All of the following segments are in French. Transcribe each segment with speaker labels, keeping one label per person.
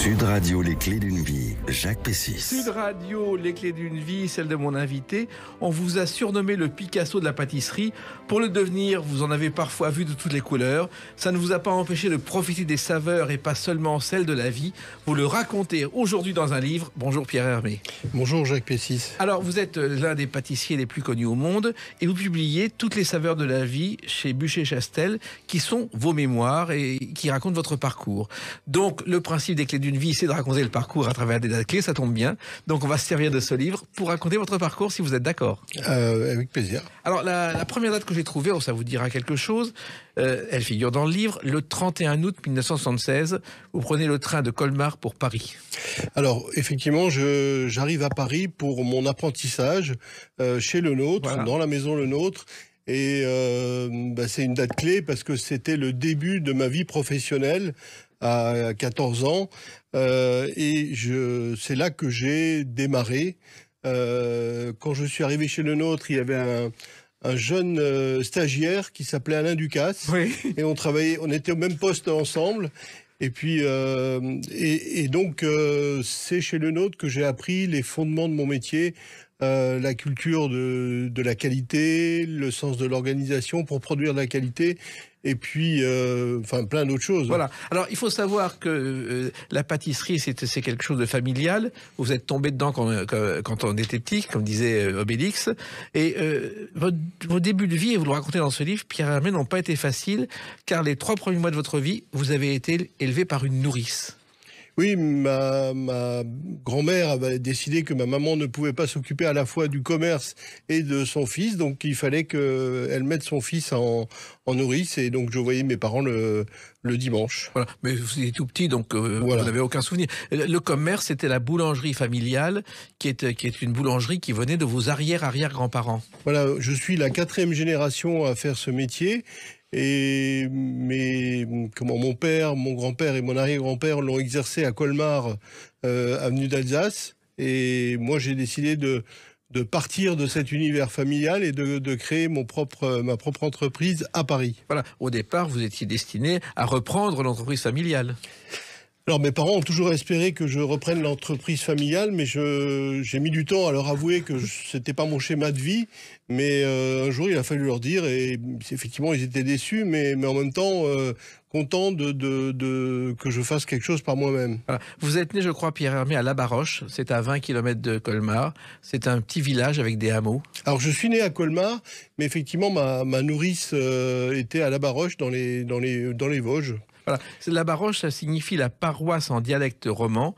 Speaker 1: Sud Radio, les clés d'une vie, Jacques Pessis.
Speaker 2: Sud Radio, les clés d'une vie, celle de mon invité. On vous a surnommé le Picasso de la pâtisserie. Pour le devenir, vous en avez parfois vu de toutes les couleurs. Ça ne vous a pas empêché de profiter des saveurs et pas seulement celles de la vie. Vous le racontez aujourd'hui dans un livre. Bonjour Pierre Hermé.
Speaker 3: Bonjour Jacques Pessis.
Speaker 2: Alors vous êtes l'un des pâtissiers les plus connus au monde et vous publiez toutes les saveurs de la vie chez Bucher-Chastel qui sont vos mémoires et qui racontent votre parcours. Donc le principe des clés d'une vie, c'est de raconter le parcours à travers des dates clés, ça tombe bien. Donc on va se servir de ce livre pour raconter votre parcours si vous êtes d'accord.
Speaker 3: Avec plaisir.
Speaker 2: Alors la première date que j'ai trouvée, ça vous dira quelque chose, elle figure dans le livre, le 31 août 1976, vous prenez le train de Colmar pour Paris.
Speaker 3: Alors effectivement, j'arrive à Paris pour mon apprentissage chez Le Nôtre, voilà. Dans la maison Le Nôtre. Et c'est une date clé parce que c'était le début de ma vie professionnelle à 14 ans. Et c'est là que j'ai démarré. Quand je suis arrivé chez Le Nôtre, il y avait un jeune stagiaire qui s'appelait Alain Ducasse. Oui. Et on était au même poste ensemble. Et puis, donc, c'est chez Le Nôtre que j'ai appris les fondements de mon métier, la culture de la qualité, le sens de l'organisation pour produire de la qualité, et puis, plein d'autres choses.
Speaker 2: Voilà. Alors, il faut savoir que la pâtisserie, c'est quelque chose de familial. Vous êtes tombé dedans quand on était petit, comme disait Obélix. Et vos débuts de vie, et vous le racontez dans ce livre, Pierre Hermé, n'ont pas été faciles, car les 3 premiers mois de votre vie, vous avez été élevé par une nourrice.
Speaker 3: Oui, ma grand-mère avait décidé que ma maman ne pouvait pas s'occuper à la fois du commerce et de son fils, donc il fallait qu'elle mette son fils en nourrice, et donc je voyais mes parents le dimanche.
Speaker 2: Voilà, mais vous étiez tout petit, donc
Speaker 3: voilà.
Speaker 2: Vous n'avez aucun souvenir. Le commerce, c'était la boulangerie familiale, qui est une boulangerie qui venait de vos arrière-grands-parents.
Speaker 3: Voilà, je suis la 4e génération à faire ce métier. Et mon père, mon grand-père et mon arrière-grand-père l'ont exercé à Colmar, avenue d'Alsace. Et moi, j'ai décidé de partir de cet univers familial et de créer ma propre entreprise à Paris.
Speaker 2: Voilà. Au départ, vous étiez destiné à reprendre l'entreprise familiale.
Speaker 3: Alors mes parents ont toujours espéré que je reprenne l'entreprise familiale, mais j'ai mis du temps à leur avouer que c'était pas mon schéma de vie. Mais un jour, il a fallu leur dire, et effectivement, ils étaient déçus, mais en même temps contents que je fasse quelque chose par moi-même.
Speaker 2: Voilà. Vous êtes né, je crois, Pierre Hermé, à Labaroche. C'est à 20 km de Colmar. C'est un petit village avec des hameaux. Alors
Speaker 3: je suis né à Colmar, mais effectivement, ma nourrice était à Labaroche dans les Vosges.
Speaker 2: Voilà. Labaroche, ça signifie la paroisse en dialecte roman.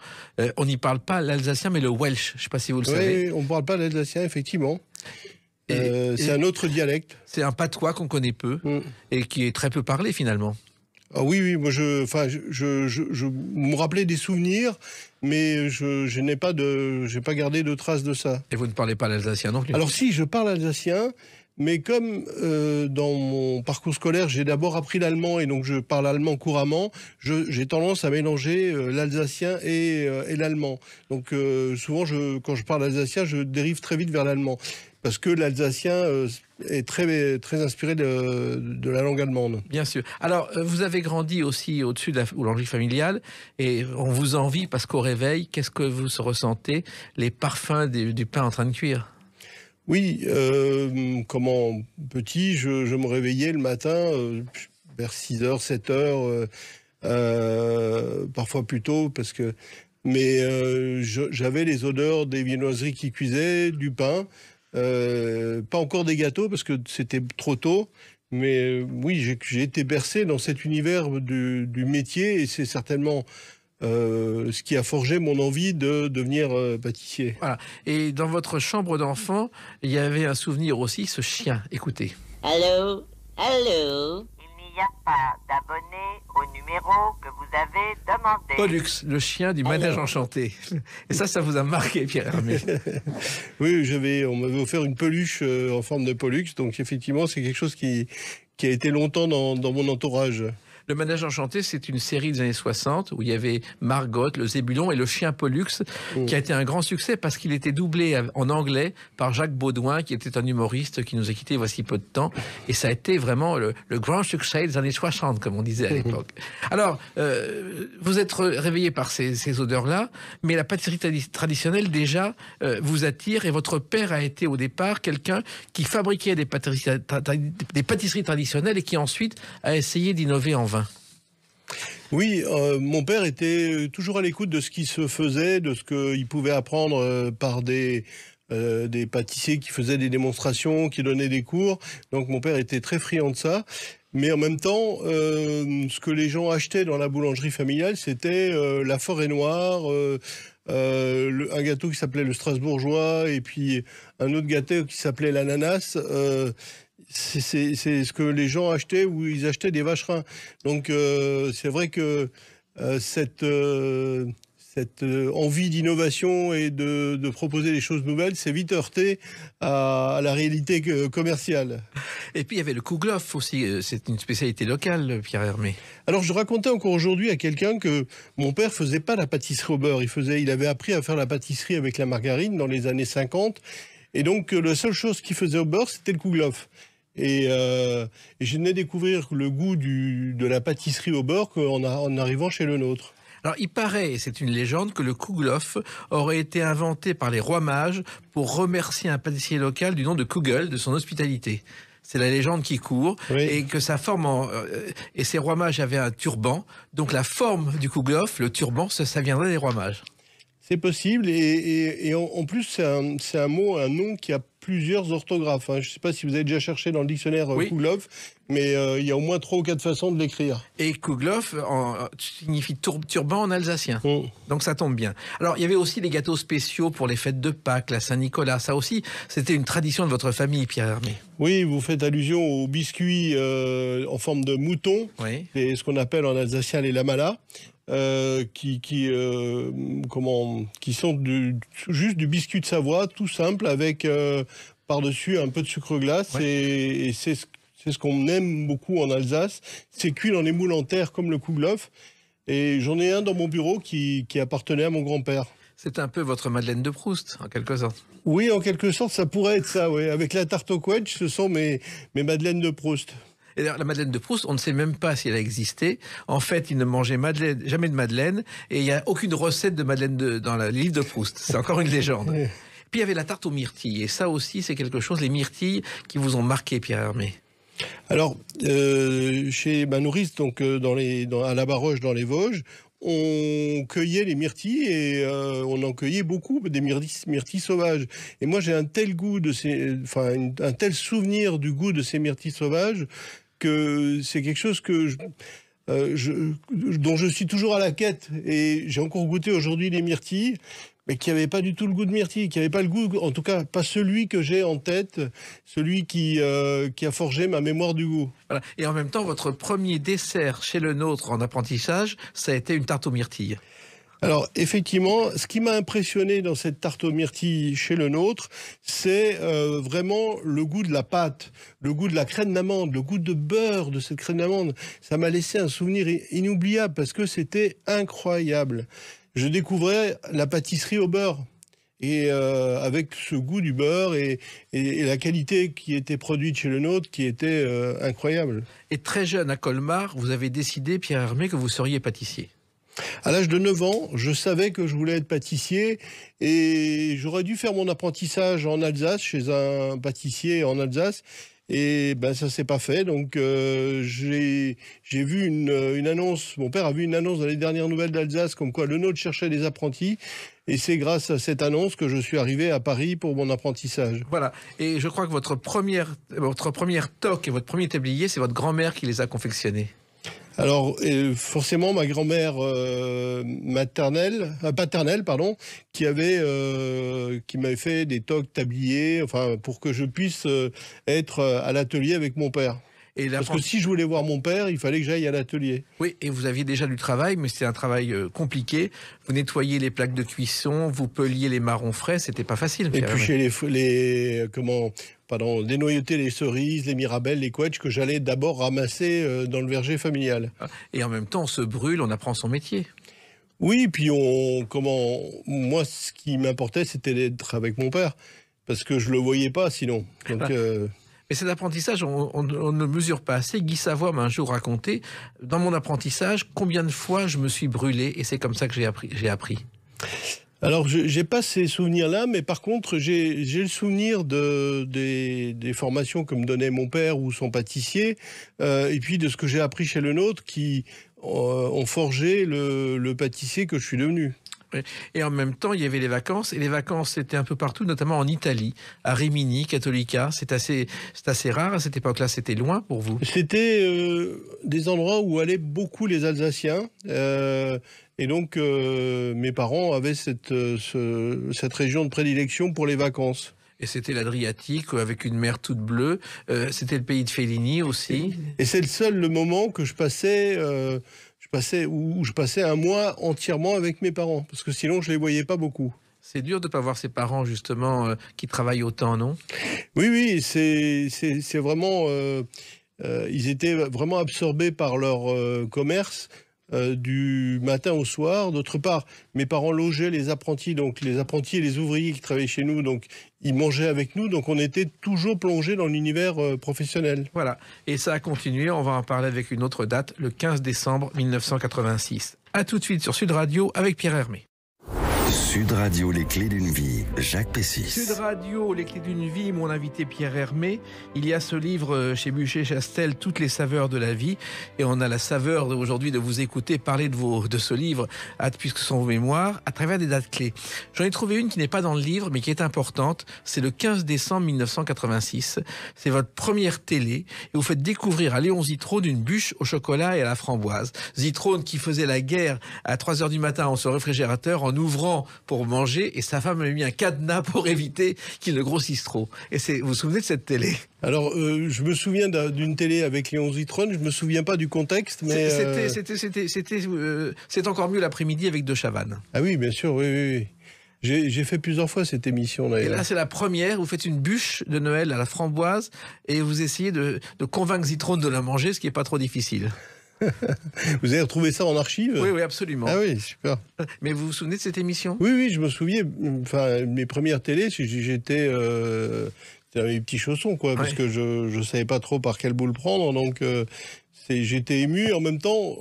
Speaker 2: On n'y parle pas l'alsacien, mais le welsh. Je ne sais pas si vous le savez.
Speaker 3: Oui, on ne parle pas l'alsacien, effectivement. C'est un autre dialecte.
Speaker 2: C'est un patois qu'on connaît peu et qui est très peu parlé finalement.
Speaker 3: Ah oui, moi je me rappelais des souvenirs, mais je n'ai pas gardé de traces de ça.
Speaker 2: Et vous ne parlez pas l'alsacien non plus?
Speaker 3: Alors si, je parle alsacien. Mais comme dans mon parcours scolaire, j'ai d'abord appris l'allemand et donc je parle allemand couramment, j'ai tendance à mélanger l'alsacien et l'allemand. Donc souvent, quand je parle alsacien, je dérive très vite vers l'allemand. Parce que l'alsacien est très, très inspiré de la langue allemande.
Speaker 2: Bien sûr. Alors, vous avez grandi aussi au-dessus de la boulangerie familiale et on vous envie parce qu'au réveil, qu'est-ce que vous ressentez? Les parfums du pain en train de cuire?
Speaker 3: Oui, petit, je me réveillais le matin vers 6h, 7h, parfois plus tôt, mais j'avais les odeurs des viennoiseries qui cuisaient, du pain, pas encore des gâteaux parce que c'était trop tôt, mais oui, j'ai été bercé dans cet univers du métier et c'est certainement ce qui a forgé mon envie de devenir pâtissier.
Speaker 2: Voilà. Et dans votre chambre d'enfant, il y avait un souvenir aussi, ce chien. Écoutez.
Speaker 4: Allô? Allô?
Speaker 5: Il n'y a pas d'abonné au numéro que vous avez demandé.
Speaker 2: Pollux, le chien du manège enchanté. Et ça vous a marqué, Pierre Hermé.
Speaker 3: Oui, on m'avait offert une peluche en forme de Pollux, donc effectivement, c'est quelque chose qui a été longtemps dans mon entourage.
Speaker 2: Le Manège Enchanté, c'est une série des années 60 où il y avait Margot, le Zébulon et le chien Pollux, qui a été un grand succès parce qu'il était doublé en anglais par Jacques Baudouin, qui était un humoriste qui nous a quittés voici peu de temps. Et ça a été vraiment le grand succès des années 60, comme on disait à l'époque. Alors, vous êtes réveillé par ces odeurs-là, mais la pâtisserie traditionnelle, déjà, vous attire. Et votre père a été au départ quelqu'un qui fabriquait des pâtisseries traditionnelles et qui ensuite a essayé d'innover en vin.
Speaker 3: Oui, mon père était toujours à l'écoute de ce qui se faisait, de ce qu'il pouvait apprendre par des pâtissiers qui faisaient des démonstrations, qui donnaient des cours. Donc mon père était très friand de ça. Mais en même temps, ce que les gens achetaient dans la boulangerie familiale, c'était la forêt noire, un gâteau qui s'appelait le Strasbourgeois, et puis un autre gâteau qui s'appelait l'ananas. C'est ce que les gens achetaient, ou ils achetaient des vacherins. Donc c'est vrai que cette envie d'innovation et de proposer des choses nouvelles s'est vite heurtée à la réalité commerciale.
Speaker 2: Et puis il y avait le kouglof aussi, c'est une spécialité locale, Pierre Hermé.
Speaker 3: Alors je racontais encore aujourd'hui à quelqu'un que mon père faisait pas la pâtisserie au beurre, il avait appris à faire la pâtisserie avec la margarine dans les années 50, et donc la seule chose qu'il faisait au beurre, c'était le kouglof. Et je venais découvrir le goût de la pâtisserie au beurre en arrivant chez le nôtre.
Speaker 2: Alors, il paraît, et c'est une légende, que le kouglof aurait été inventé par les rois mages pour remercier un pâtissier local du nom de Kugel de son hospitalité. C'est la légende qui court, oui. Et que sa forme et ces rois mages avaient un turban, donc la forme du kouglof, le turban, ça viendrait des rois mages.
Speaker 3: C'est possible, et en plus c'est un nom qui a plusieurs orthographes. Je ne sais pas si vous avez déjà cherché dans le dictionnaire kouglof, mais il y a au moins 3 ou 4 façons de l'écrire.
Speaker 2: Et kouglof signifie turban en alsacien, donc ça tombe bien. Alors il y avait aussi les gâteaux spéciaux pour les fêtes de Pâques, la Saint-Nicolas. Ça aussi, c'était une tradition de votre famille, Pierre Hermé.
Speaker 3: Oui, vous faites allusion aux biscuits en forme de mouton, c'est ce qu'on appelle en alsacien les lamala. Qui sont juste du biscuit de Savoie, tout simple, avec par-dessus un peu de sucre glace, et c'est ce qu'on aime beaucoup en Alsace. C'est cuit dans des moules en terre comme le kouglof, et j'en ai un dans mon bureau qui appartenait à mon grand-père.
Speaker 2: C'est un peu votre Madeleine de Proust, en quelque sorte.
Speaker 3: Oui, en quelque sorte, ça pourrait être ça, oui. Avec la tarte au quetch, ce sont mes Madeleines de Proust.
Speaker 2: Et la Madeleine de Proust, on ne sait même pas si elle a existé. En fait, il ne mangeait jamais de Madeleine, et il n'y a aucune recette de Madeleine dans le livre de Proust. C'est encore une légende. Oui. Puis il y avait la tarte aux myrtilles, et ça aussi, c'est quelque chose, les myrtilles qui vous ont marqué, Pierre Hermé.
Speaker 3: Alors, chez ma nourrice, donc à la Baroche, dans les Vosges, on cueillait les myrtilles, et on en cueillait beaucoup, des myrtilles sauvages. Et moi, j'ai un tel souvenir du goût de ces myrtilles sauvages que c'est quelque chose dont je suis toujours à la quête. Et j'ai encore goûté aujourd'hui les myrtilles, mais qui n'avaient pas du tout le goût de myrtille, qui n'avaient pas le goût, en tout cas pas celui que j'ai en tête, celui qui a forgé ma mémoire du goût.
Speaker 2: Voilà. Et en même temps, votre premier dessert chez le nôtre en apprentissage, ça a été une tarte aux myrtilles.
Speaker 3: Alors effectivement, ce qui m'a impressionné dans cette tarte aux myrtilles chez le nôtre, c'est vraiment le goût de la pâte, le goût de la crème d'amande, le goût de beurre de cette crème d'amande. Ça m'a laissé un souvenir inoubliable parce que c'était incroyable. Je découvrais la pâtisserie au beurre, et avec ce goût du beurre et la qualité qui était produite chez le nôtre qui était incroyable.
Speaker 2: Et très jeune à Colmar, vous avez décidé, Pierre Hermé, que vous seriez pâtissier.
Speaker 3: À l'âge de 9 ans, je savais que je voulais être pâtissier, et j'aurais dû faire mon apprentissage en Alsace, chez un pâtissier en Alsace. Et ça s'est pas fait, donc j'ai vu une annonce, mon père a vu une annonce dans les dernières nouvelles d'Alsace comme quoi le nôtre cherchait des apprentis, et c'est grâce à cette annonce que je suis arrivé à Paris pour mon apprentissage.
Speaker 2: Voilà, et je crois que votre première toque et votre premier tablier, c'est votre grand-mère qui les a confectionnés.
Speaker 3: Alors, forcément, ma grand-mère paternelle, qui m'avait fait des toques tabliers, pour que je puisse être à l'atelier avec mon père. Parce que si je voulais voir mon père, il fallait que j'aille à l'atelier.
Speaker 2: Oui, et vous aviez déjà du travail, mais c'était un travail compliqué. Vous nettoyiez les plaques de cuisson, vous peliez les marrons frais, c'était pas facile.
Speaker 3: Et puis chez dénoyauter les cerises, les mirabelles, les quetchs que j'allais d'abord ramasser dans le verger familial.
Speaker 2: Et en même temps, on se brûle, on apprend son métier.
Speaker 3: Oui, puis moi, ce qui m'importait, c'était d'être avec mon père, parce que je le voyais pas sinon. Donc,
Speaker 2: Mais cet apprentissage, on ne le mesure pas assez. Guy Savoie m'a un jour raconté, dans mon apprentissage, combien de fois je me suis brûlé, et c'est comme ça que j'ai appris.
Speaker 3: Alors, je n'ai pas ces souvenirs-là, mais par contre, j'ai le souvenir des formations que me donnait mon père ou son pâtissier, et puis de ce que j'ai appris chez le nôtre, qui ont forgé le pâtissier que je suis devenu.
Speaker 2: Et en même temps, il y avait les vacances, et les vacances, c'était un peu partout, notamment en Italie, à Rimini, Cattolica. C'est assez rare à cette époque-là, c'était loin pour vous?
Speaker 3: C'était des endroits où allaient beaucoup les Alsaciens, et donc mes parents avaient cette région de prédilection pour les vacances.
Speaker 2: Et c'était l'Adriatique, avec une mer toute bleue. C'était le pays de Fellini aussi.
Speaker 3: Et c'est le moment que je passais un mois entièrement avec mes parents, parce que sinon je les voyais pas beaucoup.
Speaker 2: C'est dur de ne pas voir ses parents, justement, qui travaillent autant, non?
Speaker 3: Oui, c'est vraiment... ils étaient vraiment absorbés par leur commerce du matin au soir. D'autre part, mes parents logeaient les apprentis, donc les apprentis et les ouvriers qui travaillaient chez nous, donc ils mangeaient avec nous, donc on était toujours plongés dans l'univers professionnel.
Speaker 2: Voilà, et ça a continué, on va en parler avec une autre date, le 15 décembre 1986. A tout de suite sur Sud Radio avec Pierre Hermé.
Speaker 1: Sud Radio, les clés d'une vie, Jacques Pessis.
Speaker 2: Sud Radio, les clés d'une vie, mon invité Pierre Hermé. Il y a ce livre chez Buchet-Chastel, Toutes les saveurs de la vie. Et on a la saveur aujourd'hui de vous écouter parler de ce livre, puisque ce sont vos mémoires, à travers des dates clés. J'en ai trouvé une qui n'est pas dans le livre, mais qui est importante. C'est le 15 décembre 1986. C'est votre première télé. Et vous faites découvrir à Léon Zitrone une bûche au chocolat et à la framboise. Zitrone qui faisait la guerre à 3h du matin en son réfrigérateur en ouvrant pour manger, et sa femme avait mis un cadenas pour éviter qu'il ne grossisse trop. Et vous vous souvenez de cette télé?
Speaker 3: Alors, je me souviens d'une télé avec Léon Zitrone, je me souviens pas du contexte, mais...
Speaker 2: C'est encore mieux l'après-midi avec De Chavannes.
Speaker 3: Ah oui, bien sûr, oui. J'ai fait plusieurs fois cette émission, d'ailleurs.
Speaker 2: Et là, c'est la première, vous faites une bûche de Noël à la framboise, et vous essayez de convaincre Zitrone de la manger, ce qui n'est pas trop difficile.
Speaker 3: Vous avez retrouvé ça en archive?
Speaker 2: Oui, absolument.
Speaker 3: Ah oui, super.
Speaker 2: Mais vous vous souvenez de cette émission?
Speaker 3: Oui, je me souviens. Enfin, mes premières télés, j'étais dans les petits chaussons, quoi, parce que je savais pas trop par quel bout le prendre, donc j'étais ému. En même temps,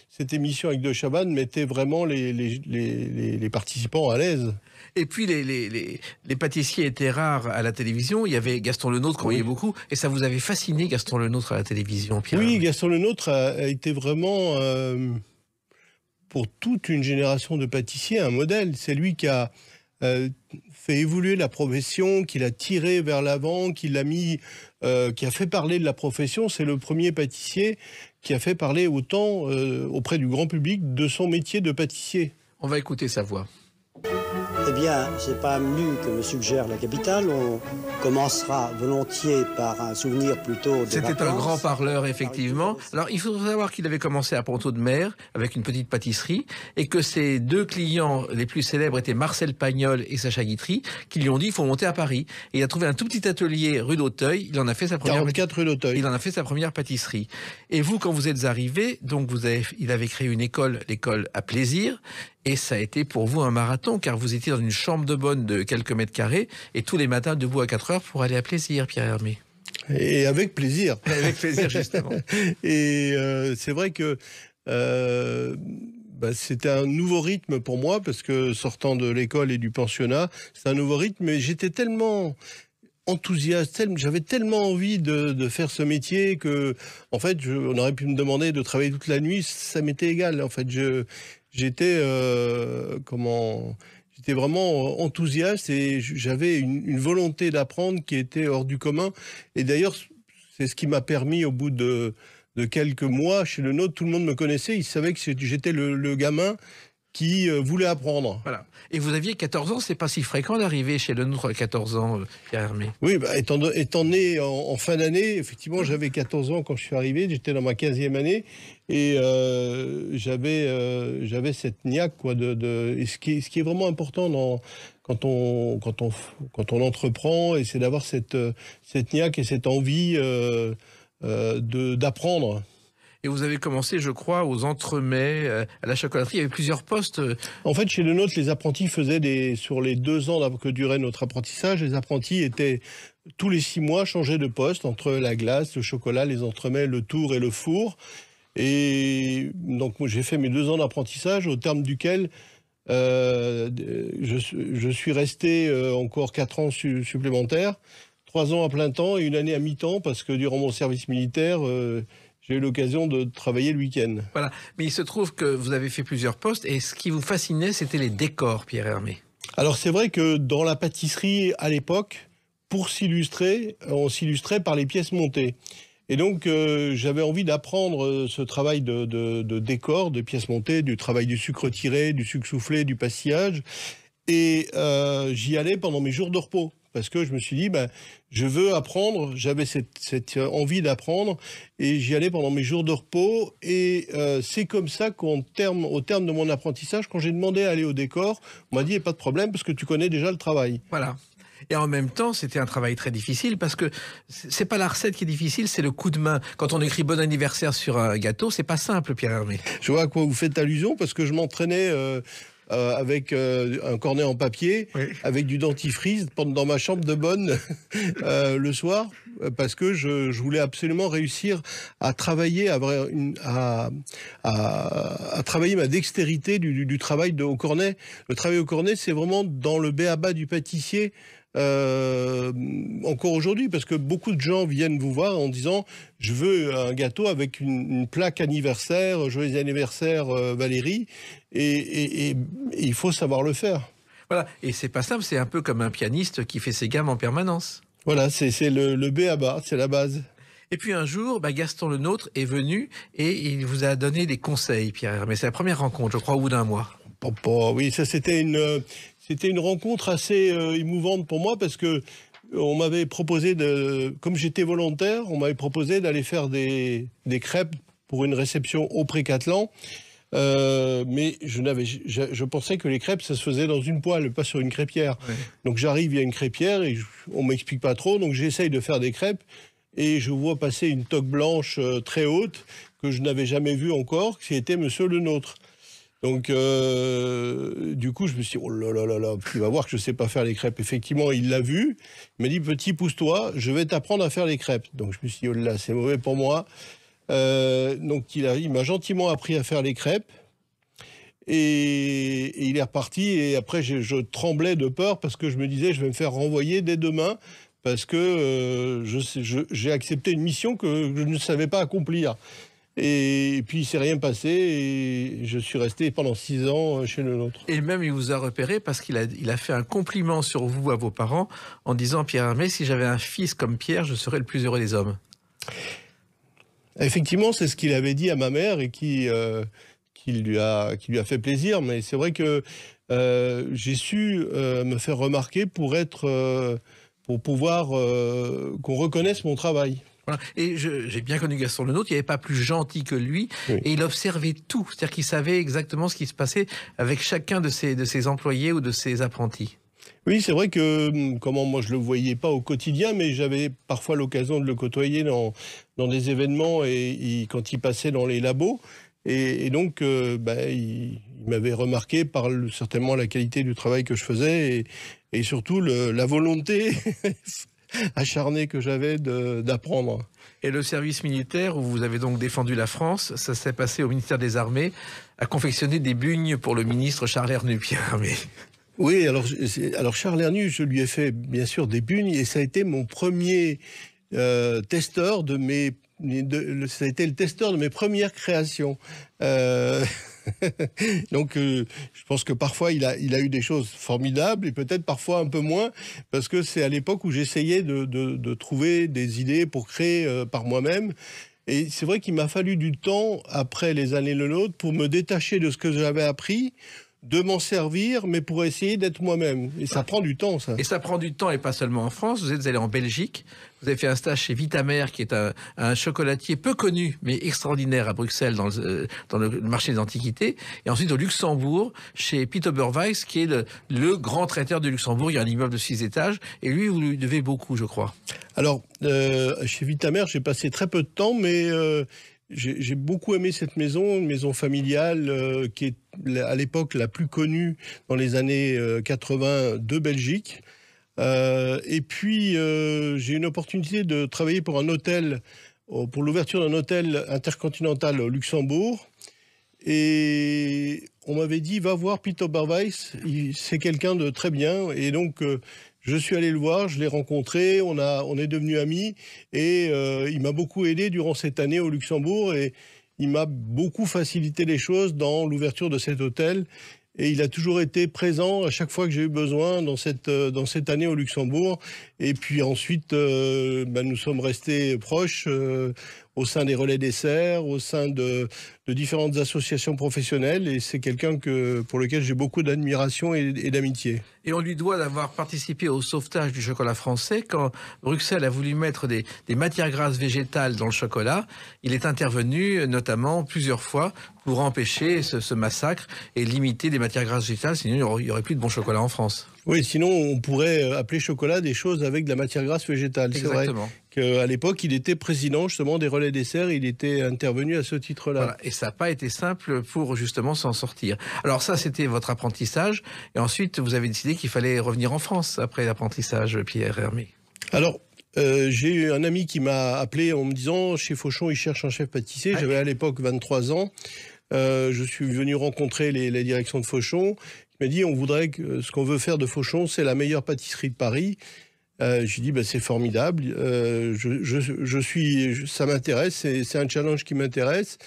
Speaker 3: cette émission avec De Chavannes mettait vraiment les participants à l'aise.
Speaker 2: Et puis, les pâtissiers étaient rares à la télévision. Il y avait Gaston Lenôtre qu'on voyait beaucoup. Et ça vous avait fasciné, Gaston Lenôtre, à la télévision, Pierre?
Speaker 3: Oui, Gaston Lenôtre a été vraiment, pour toute une génération de pâtissiers, un modèle. C'est lui qui a fait évoluer la profession, qui l'a tiré vers l'avant, qui a fait parler de la profession. C'est le premier pâtissier qui a fait parler autant auprès du grand public de son métier de pâtissier.
Speaker 2: On va écouter sa voix.
Speaker 6: Eh bien, c'est pas nu que me suggère la capitale. On commencera volontiers par un souvenir plutôt de
Speaker 2: C'était
Speaker 6: vacances.
Speaker 2: un grand parleur, effectivement. Alors, il faut savoir qu'il avait commencé à Ponto-de-Mer avec une petite pâtisserie et que ses deux clients les plus célèbres étaient Marcel Pagnol et Sacha Guitry, qui lui ont dit il faut monter à Paris. Et il a trouvé un tout petit atelier rue d'Auteuil. Il en a fait sa première
Speaker 3: 44 rue d'Auteuil.
Speaker 2: Il en a fait sa première pâtisserie. Et vous, quand vous êtes arrivé, donc il avait créé une école, l'école à Plaisir. Et ça a été pour vous un marathon, car vous étiez dans une chambre de bonne de quelques mètres carrés, et tous les matins debout à 4 heures pour aller à Plaisir, Pierre Hermé.
Speaker 3: Et avec plaisir.
Speaker 2: Avec plaisir, justement.
Speaker 3: Et c'est vrai que c'était un nouveau rythme pour moi, parce que sortant de l'école et du pensionnat, c'est un nouveau rythme, mais j'étais tellement enthousiaste, j'avais tellement envie de faire ce métier que, en fait, on aurait pu me demander de travailler toute la nuit, ça m'était égal. En fait, j'étais vraiment enthousiaste et j'avais une volonté d'apprendre qui était hors du commun. Et d'ailleurs, c'est ce qui m'a permis, au bout de quelques mois chez le nôtre, tout le monde me connaissait, ils savaient que j'étais le gamin qui voulaient apprendre.
Speaker 2: Voilà. Et vous aviez 14 ans, c'est pas si fréquent d'arriver chez le nôtre à 14 ans, Pierre Hermé.
Speaker 3: Oui, étant né en fin d'année, effectivement, j'avais 14 ans quand je suis arrivé, j'étais dans ma 15e année, et j'avais cette niaque, quoi, et ce qui est vraiment important quand on entreprend, et c'est d'avoir cette niaque et cette envie d'apprendre.
Speaker 2: Et vous avez commencé, je crois, aux entremets, à la chocolaterie. Il y avait plusieurs postes.
Speaker 3: En fait, chez le nôtre, les apprentis faisaient sur les 2 ans que durait notre apprentissage, les apprentis étaient tous les 6 mois changés de poste entre la glace, le chocolat, les entremets, le tour et le four. Et donc, moi, j'ai fait mes 2 ans d'apprentissage, au terme duquel je suis resté encore 4 ans supplémentaires, 3 ans à plein temps et 1 année à mi-temps, parce que durant mon service militaire, j'ai eu l'occasion de travailler le week-end.
Speaker 2: Voilà. Mais il se trouve que vous avez fait plusieurs postes, et ce qui vous fascinait, c'était les décors, Pierre Hermé.
Speaker 3: Alors, c'est vrai que dans la pâtisserie, à l'époque, pour s'illustrer, on s'illustrait par les pièces montées. Et donc, j'avais envie d'apprendre ce travail de décor, de pièces montées, du travail du sucre tiré, du sucre soufflé, du pastillage. Et j'y allais pendant mes jours de repos. Parce que je me suis dit, je veux apprendre, j'avais cette envie d'apprendre, et j'y allais pendant mes jours de repos. Et c'est comme ça au terme de mon apprentissage, quand j'ai demandé à aller au décor, on m'a dit, pas de problème, parce que tu connais déjà le travail.
Speaker 2: Voilà. Et en même temps, c'était un travail très difficile, parce que c'est pas la recette qui est difficile, c'est le coup de main. Quand on écrit bon anniversaire sur un gâteau, c'est pas simple, Pierre Hermé.
Speaker 3: Je vois à quoi vous faites allusion, parce que je m'entraînais avec un cornet en papier, oui, avec du dentifrice dans ma chambre de bonne le soir, parce que je voulais absolument réussir à travailler, à travailler ma dextérité du travail au cornet. Le travail au cornet, c'est vraiment dans le b.a.-ba du pâtissier. Encore aujourd'hui, parce que beaucoup de gens viennent vous voir en disant je veux un gâteau avec une plaque anniversaire, joyeux anniversaire Valérie, et il faut savoir le faire.
Speaker 2: Voilà, et c'est pas simple, c'est un peu comme un pianiste qui fait ses gammes en permanence.
Speaker 3: Voilà, c'est le b.a.-ba, c'est la base.
Speaker 2: Et puis un jour, Gaston Lenôtre est venu et il vous a donné des conseils, Pierre Hermé. C'est la première rencontre, je crois, au bout d'un mois.
Speaker 3: Oui, ça c'était une rencontre assez émouvante pour moi, parce que on m'avait proposé comme j'étais volontaire, on m'avait proposé d'aller faire des crêpes pour une réception au Pré-Catelan. Mais je pensais que les crêpes, ça se faisait dans une poêle, pas sur une crêpière. Ouais. Donc j'arrive, il y a une crêpière et on m'explique pas trop, donc j'essaye de faire des crêpes et je vois passer une toque blanche très haute que je n'avais jamais vue encore, qui était Monsieur Lenôtre. Donc, du coup, je me suis dit, oh là là là là, il va voir que je sais pas faire les crêpes. Effectivement, il l'a vu. Il m'a dit, petit, pousse-toi, je vais t'apprendre à faire les crêpes. Donc, je me suis dit, oh là, c'est mauvais pour moi. Donc, il m'a gentiment appris à faire les crêpes. Et il est reparti. Et après, je tremblais de peur, parce que je me disais, je vais me faire renvoyer dès demain, parce que j'ai accepté une mission que je ne savais pas accomplir. Et puis, il ne s'est rien passé, et je suis resté pendant 6 ans chez le nôtre.
Speaker 2: Et même, il vous a repéré parce qu'il a fait un compliment sur vous à vos parents en disant, Pierre Hermé, si j'avais un fils comme Pierre, je serais le plus heureux des hommes.
Speaker 3: Effectivement, c'est ce qu'il avait dit à ma mère, et qui lui a fait plaisir. Mais c'est vrai que j'ai su me faire remarquer pour pouvoir qu'on reconnaisse mon travail.
Speaker 2: Voilà. Et j'ai bien connu Gaston Lenôtre, il n'y avait pas plus gentil que lui, oui. Et il observait tout, c'est-à-dire qu'il savait exactement ce qui se passait avec chacun de ses employés ou de ses apprentis.
Speaker 3: Oui, c'est vrai que comment moi je le voyais pas au quotidien, mais j'avais parfois l'occasion de le côtoyer dans des événements et quand il passait dans les labos. Et donc, il m'avait remarqué par certainement la qualité du travail que je faisais et surtout la volonté acharné que j'avais d'apprendre.
Speaker 2: Et le service militaire, où vous avez donc défendu la France, ça s'est passé au ministère des Armées, à confectionner des bugnes pour le ministre Charles Hernu, Pierre Hermé.
Speaker 3: Oui, alors Charles Hernu, je lui ai fait bien sûr des bugnes, et ça a été mon premier testeur ça a été le testeur de mes premières créations. Donc, je pense que parfois, il a eu des choses formidables, et peut-être parfois un peu moins, parce que c'est à l'époque où j'essayais de trouver des idées pour créer par moi-même. Et c'est vrai qu'il m'a fallu du temps, après les années Le Nôtre, pour me détacher de ce que j'avais appris, de m'en servir, mais pour essayer d'être moi-même. Et ça prend du temps, ça.
Speaker 2: Et ça prend du temps, et pas seulement en France. Vous êtes allé en Belgique, vous avez fait un stage chez Vitamer, qui est un chocolatier peu connu, mais extraordinaire à Bruxelles, dans le marché des antiquités. Et ensuite au Luxembourg, chez Peter Burweiss, qui est le grand traiteur de Luxembourg. Il y a un immeuble de 6 étages, et lui, vous lui devez beaucoup, je crois.
Speaker 3: Alors, chez Vitamer, j'ai passé très peu de temps, mais j'ai beaucoup aimé cette maison, une maison familiale qui est à l'époque la plus connue dans les années 80 de Belgique. Et puis, j'ai eu une opportunité de travailler pour un hôtel, pour l'ouverture d'un hôtel intercontinental au Luxembourg. Et on m'avait dit, va voir Peter Burweiss, c'est quelqu'un de très bien. Et donc, je suis allé le voir, je l'ai rencontré, on est devenus amis. Et il m'a beaucoup aidé durant cette année au Luxembourg. Et il m'a beaucoup facilité les choses dans l'ouverture de cet hôtel. Et il a toujours été présent à chaque fois que j'ai eu besoin dans cette année au Luxembourg. Et puis ensuite, nous sommes restés proches au sein des relais desserts, au sein de différentes associations professionnelles. Et c'est quelqu'un pour lequel j'ai beaucoup d'admiration et d'amitié.
Speaker 2: Et on lui doit d'avoir participé au sauvetage du chocolat français. Quand Bruxelles a voulu mettre des matières grasses végétales dans le chocolat, il est intervenu notamment plusieurs fois pour empêcher ce massacre et limiter les matières grasses végétales, sinon il n'y aurait plus de bon chocolat en France.
Speaker 3: Oui, sinon on pourrait appeler chocolat des choses avec de la matière grasse végétale. C'est vrai qu'à l'époque, il était président justement des relais desserts, il était intervenu à ce titre-là.
Speaker 2: Voilà. Et ça n'a pas été simple pour justement s'en sortir. Alors ça, c'était votre apprentissage. Et ensuite, vous avez décidé qu'il fallait revenir en France après l'apprentissage, Pierre Hermé.
Speaker 3: Alors, j'ai eu un ami qui m'a appelé en me disant, chez Fauchon, il cherche un chef pâtissier. J'avais à l'époque 23 ans. Je suis venu rencontrer la direction de Fauchon. Il m'a dit, on voudrait que ce qu'on veut faire de Fauchon, c'est la meilleure pâtisserie de Paris. J'ai dit, c'est formidable. Ça m'intéresse, c'est un challenge qui m'intéresse.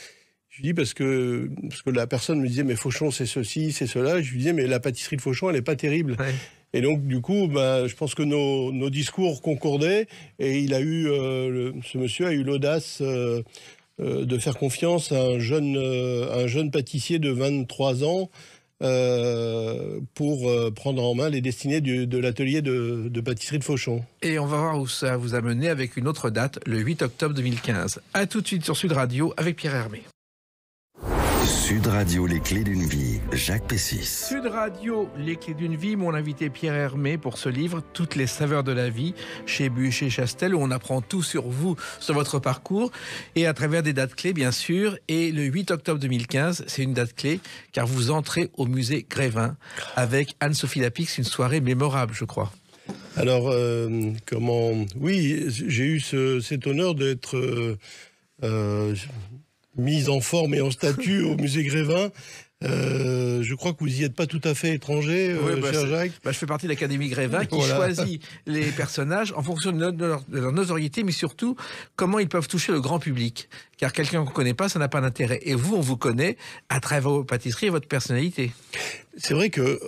Speaker 3: Je lui dis parce que la personne me disait, mais Fauchon, c'est ceci, c'est cela. Je lui disais, mais la pâtisserie de Fauchon, elle n'est pas terrible. Ouais. Et donc, du coup, je pense que nos discours concordaient. Et il a eu, ce monsieur a eu l'audace de faire confiance à un jeune pâtissier de 23 ans pour prendre en main les destinées de l'atelier de pâtisserie de Fauchon.
Speaker 2: Et on va voir où ça vous a mené avec une autre date, le 8 octobre 2015. A tout de suite sur Sud Radio avec Pierre Hermé.
Speaker 1: Sud Radio, les clés d'une vie, Jacques Pessis.
Speaker 2: Sud Radio, les clés d'une vie, mon invité Pierre Hermé pour ce livre, Toutes les saveurs de la vie, chez Bucher-Chastel, où on apprend tout sur vous, sur votre parcours, et à travers des dates clés, bien sûr. Et le 8 octobre 2015, c'est une date clé, car vous entrez au musée Grévin avec Anne-Sophie Lapix, une soirée mémorable, je crois.
Speaker 3: Alors, oui, j'ai eu cet honneur d'être mise en forme et en statut au musée Grévin. Je crois que vous n'y êtes pas tout à fait étranger, cher Jacques.
Speaker 2: Je fais partie de l'Académie Grévin qui choisit les personnages en fonction de leur notoriété, mais surtout comment ils peuvent toucher le grand public. Car quelqu'un qu'on ne connaît pas, ça n'a pas d'intérêt. Et vous, on vous connaît à travers vos pâtisseries et votre personnalité.
Speaker 3: C'est vrai que...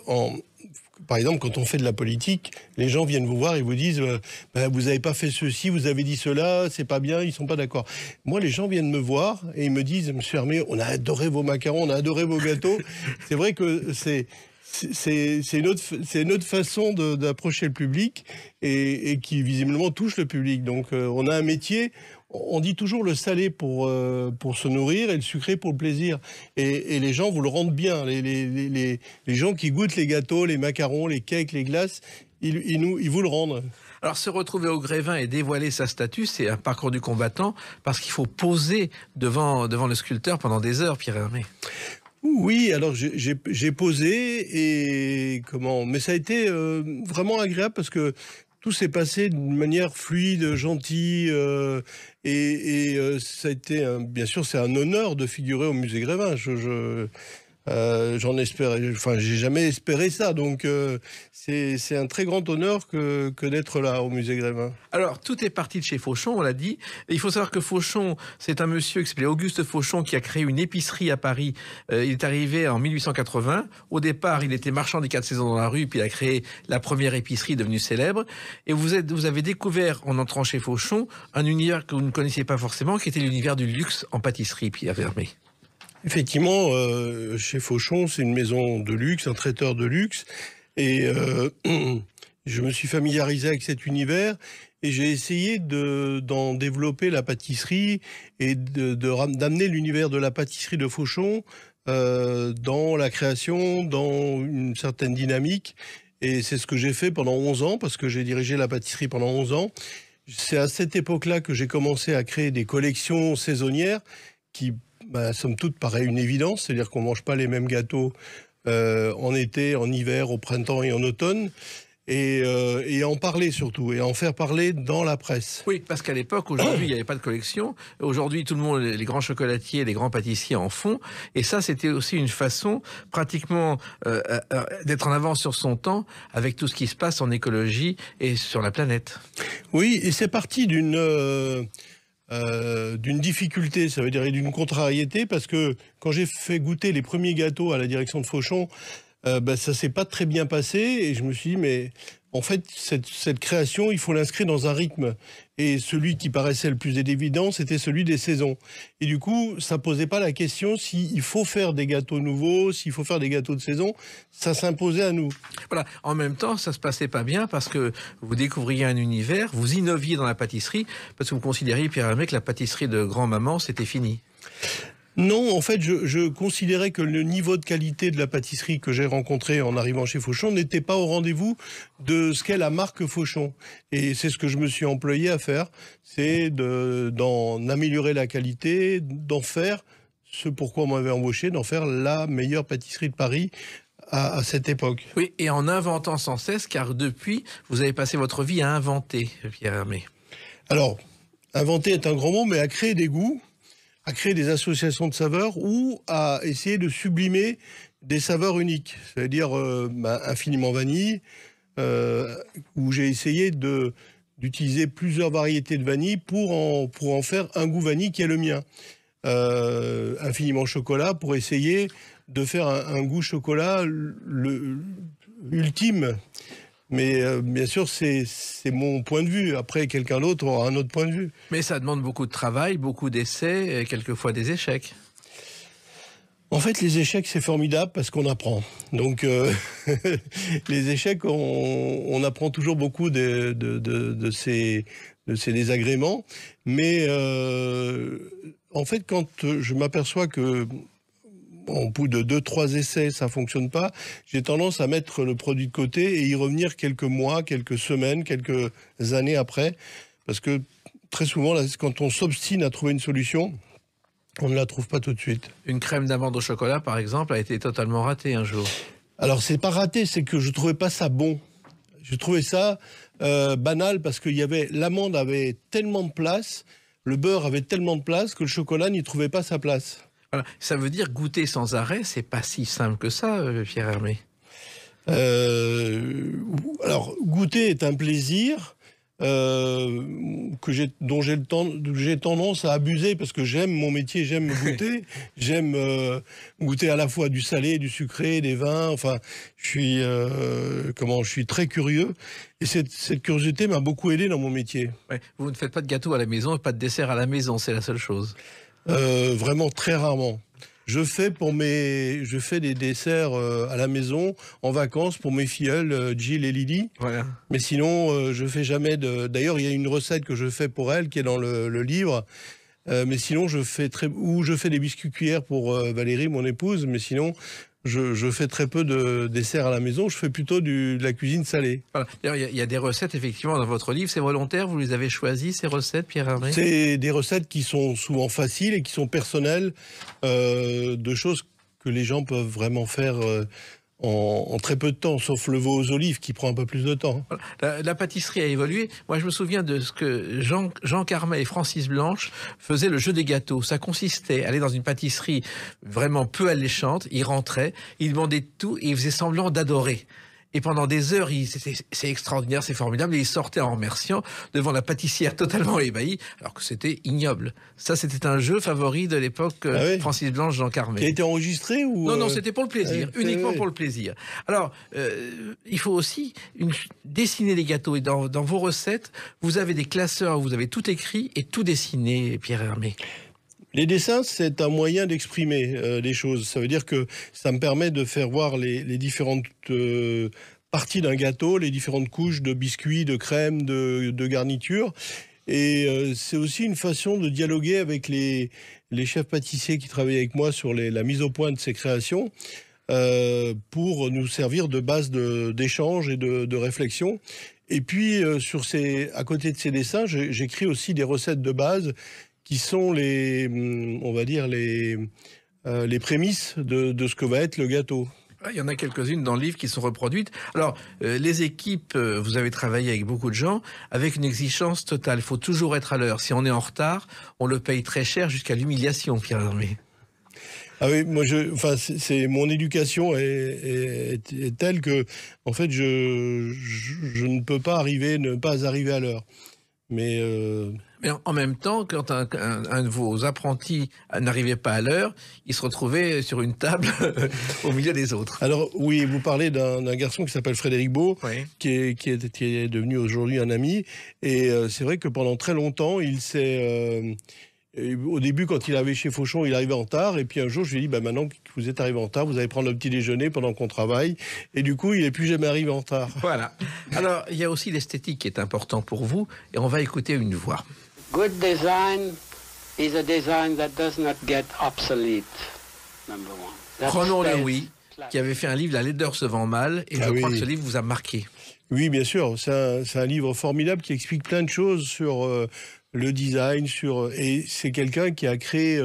Speaker 3: Par exemple, quand on fait de la politique, les gens viennent vous voir et vous disent vous n'avez pas fait ceci, vous avez dit cela, c'est pas bien, ils sont pas d'accord. Moi, les gens viennent me voir et ils me disent, Monsieur Hermé, on a adoré vos macarons, on a adoré vos gâteaux. C'est vrai que c'est une autre façon d'approcher le public et qui visiblement touche le public. Donc, on a un métier. On dit toujours le salé pour se nourrir et le sucré pour le plaisir. Et les gens vous le rendent bien. Les gens qui goûtent les gâteaux, les macarons, les cakes, les glaces, ils vous le rendent.
Speaker 2: Alors, se retrouver au Grévin et dévoiler sa statue, c'est un parcours du combattant parce qu'il faut poser devant le sculpteur pendant des heures, Pierre Hermé.
Speaker 3: Oui, alors j'ai posé mais ça a été vraiment agréable parce que tout s'est passé d'une manière fluide, gentille, ça a été, bien sûr, c'est un honneur de figurer au musée Grévin. J'en espérais, enfin, j'ai jamais espéré ça. Donc, c'est un très grand honneur que d'être là au musée Grévin.
Speaker 2: Alors, tout est parti de chez Fauchon, on l'a dit. Et il faut savoir que Fauchon, c'est un monsieur qui s'appelait Auguste Fauchon qui a créé une épicerie à Paris. Il est arrivé en 1880. Au départ, il était marchand des 4 saisons dans la rue, puis il a créé la première épicerie devenue célèbre. Et vous avez découvert, en entrant chez Fauchon, un univers que vous ne connaissiez pas forcément, qui était l'univers du luxe en pâtisserie, Pierre Vermet.
Speaker 3: Effectivement, chez Fauchon, c'est une maison de luxe, un traiteur de luxe. Et je me suis familiarisé avec cet univers et j'ai essayé d'en développer la pâtisserie et d'amener l'univers de la pâtisserie de Fauchon dans la création, dans une certaine dynamique. Et c'est ce que j'ai fait pendant 11 ans, parce que j'ai dirigé la pâtisserie pendant 11 ans. C'est à cette époque-là que j'ai commencé à créer des collections saisonnières qui, somme toute, paraît une évidence. C'est-à-dire qu'on ne mange pas les mêmes gâteaux en été, en hiver, au printemps et en automne. Et en parler surtout, et en faire parler dans la presse.
Speaker 2: Oui, parce qu'à l'époque, aujourd'hui, il n'y avait pas de collection. Aujourd'hui, tout le monde, les grands chocolatiers, les grands pâtissiers en font. Et ça, c'était aussi une façon, pratiquement, d'être en avance sur son temps, avec tout ce qui se passe en écologie et sur la planète.
Speaker 3: Oui, et c'est parti d'une difficulté, ça veut dire d'une contrariété, parce que quand j'ai fait goûter les premiers gâteaux à la direction de Fauchon, ça s'est pas très bien passé et je me suis dit mais en fait cette création il faut l'inscrire dans un rythme et celui qui paraissait le plus évident c'était celui des saisons et du coup ça posait pas la question s'il faut faire des gâteaux nouveaux, s'il faut faire des gâteaux de saison, ça s'imposait à nous.
Speaker 2: Voilà, en même temps ça se passait pas bien parce que vous découvriez un univers, vous innoviez dans la pâtisserie parce que vous considériez Pierre Vermet que la pâtisserie de grand-maman c'était fini.
Speaker 3: Non, en fait, je considérais que le niveau de qualité de la pâtisserie que j'ai rencontré en arrivant chez Fauchon n'était pas au rendez-vous de ce qu'est la marque Fauchon. Et c'est ce que je me suis employé à faire, c'est d'en améliorer la qualité, d'en faire ce pourquoi on m'avait embauché, d'en faire la meilleure pâtisserie de Paris à cette époque.
Speaker 2: Oui, et en inventant sans cesse, car depuis, vous avez passé votre vie à inventer, Pierre Vermet.
Speaker 3: Alors, inventer est un grand mot, mais à créer des goûts, à créer des associations de saveurs ou à essayer de sublimer des saveurs uniques. C'est-à-dire infiniment vanille, où j'ai essayé d'utiliser plusieurs variétés de vanille pour en faire un goût vanille qui est le mien. Infiniment chocolat pour essayer de faire un goût chocolat ultime. Mais bien sûr, c'est mon point de vue. Après, quelqu'un d'autre aura un autre point de vue.
Speaker 2: Mais ça demande beaucoup de travail, beaucoup d'essais, et quelquefois des échecs.
Speaker 3: En fait, les échecs, c'est formidable parce qu'on apprend. Donc, les échecs, on apprend toujours beaucoup de ces désagréments. Mais en fait, quand je m'aperçois que en bout de 2-3 essais, ça fonctionne pas, j'ai tendance à mettre le produit de côté et y revenir quelques mois, quelques semaines, quelques années après. Parce que très souvent, là, quand on s'obstine à trouver une solution, on ne la trouve pas tout de suite.
Speaker 2: Une crème d'amande au chocolat, par exemple, a été totalement ratée un jour.
Speaker 3: Alors, c'est pas raté, c'est que je trouvais pas ça bon. Je trouvais ça banal parce que l'amande avait tellement de place, le beurre avait tellement de place que le chocolat n'y trouvait pas sa place.
Speaker 2: Voilà. Ça veut dire goûter sans arrêt, c'est pas si simple que ça, Pierre Vermet.
Speaker 3: Alors, goûter est un plaisir dont j'ai tendance à abuser parce que j'aime mon métier, j'aime goûter, j'aime goûter à la fois du salé, du sucré, des vins. Enfin, je suis très curieux et cette curiosité m'a beaucoup aidé dans mon métier.
Speaker 2: Ouais. Vous ne faites pas de gâteau à la maison et pas de dessert à la maison, c'est la seule chose.
Speaker 3: Vraiment très rarement. Je fais des desserts à la maison, en vacances, pour mes filleules, Jill et Lily.
Speaker 2: Voilà.
Speaker 3: Mais sinon, je fais jamais D'ailleurs, il y a une recette que je fais pour elles, qui est dans le livre. Mais sinon, je fais des biscuits cuillères pour Valérie, mon épouse. Mais sinon, je fais très peu de desserts à la maison. Je fais plutôt de la cuisine salée. Voilà.
Speaker 2: D'ailleurs, il y a des recettes, effectivement, dans votre livre. C'est volontaire, vous les avez choisies, ces recettes, Pierre Vermet ?
Speaker 3: C'est des recettes qui sont souvent faciles et qui sont personnelles, de choses que les gens peuvent vraiment faire en très peu de temps, sauf le veau aux olives qui prend un peu plus de temps.
Speaker 2: La pâtisserie a évolué. Moi, je me souviens de ce que Jean Carmet et Francis Blanche faisaient, le jeu des gâteaux. Ça consistait à aller dans une pâtisserie vraiment peu alléchante. Ils rentraient, ils demandaient tout et ils faisaient semblant d'adorer. Et pendant des heures, c'est extraordinaire, c'est formidable. Et ils sortaient en remerciant devant la pâtissière totalement ébahie, alors que c'était ignoble. Ça, c'était un jeu favori de l'époque Francis Blanche, Jean Carmet.
Speaker 3: Qui a été enregistré ou
Speaker 2: Non, c'était pour le plaisir, uniquement pour le plaisir. Alors, il faut aussi dessiner les gâteaux. Et dans vos recettes, vous avez des classeurs, vous avez tout écrit et tout dessiné, Pierre Hermé.
Speaker 3: Les dessins, c'est un moyen d'exprimer les choses. Ça veut dire que ça me permet de faire voir les différentes parties d'un gâteau, les différentes couches de biscuits, de crème, de garniture. Et c'est aussi une façon de dialoguer avec les chefs pâtissiers qui travaillent avec moi sur la mise au point de ces créations pour nous servir de base d'échange et de réflexion. Et puis, à côté de ces dessins, j'écris aussi des recettes de base qui sont les prémices de ce que va être le gâteau.
Speaker 2: Il y en a quelques-unes dans le livre qui sont reproduites. Alors, les équipes, vous avez travaillé avec beaucoup de gens, avec une exigence totale. Il faut toujours être à l'heure. Si on est en retard, on le paye très cher jusqu'à l'humiliation, Pierre Hermé.
Speaker 3: Ah oui, moi, c'est mon éducation est telle que, en fait, je ne peux pas ne pas arriver à l'heure. Mais
Speaker 2: en même temps, quand un de vos apprentis n'arrivait pas à l'heure, il se retrouvait sur une table au milieu des autres.
Speaker 3: Alors oui, vous parlez d'un garçon qui s'appelle Frédéric Beau, qui est devenu aujourd'hui un ami. Et c'est vrai que pendant très longtemps, il s'est... au début, quand il arrivait chez Fauchon, il arrivait en retard. Et puis un jour, je lui ai dit, maintenant que vous êtes arrivé en retard, vous allez prendre le petit déjeuner pendant qu'on travaille. Et du coup, il n'est plus jamais arrivé en retard.
Speaker 2: Voilà. Alors, il y a aussi l'esthétique qui est important pour vous. Et on va écouter une voix.
Speaker 7: Good design is a design that does not get obsolete, number one.
Speaker 2: Prenons Louis, qui avait fait un livre, La laideur se vend mal. Et je crois que ce livre vous a marqué.
Speaker 3: Oui, bien sûr. C'est un livre formidable qui explique plein de choses sur... le design, et c'est quelqu'un qui a créé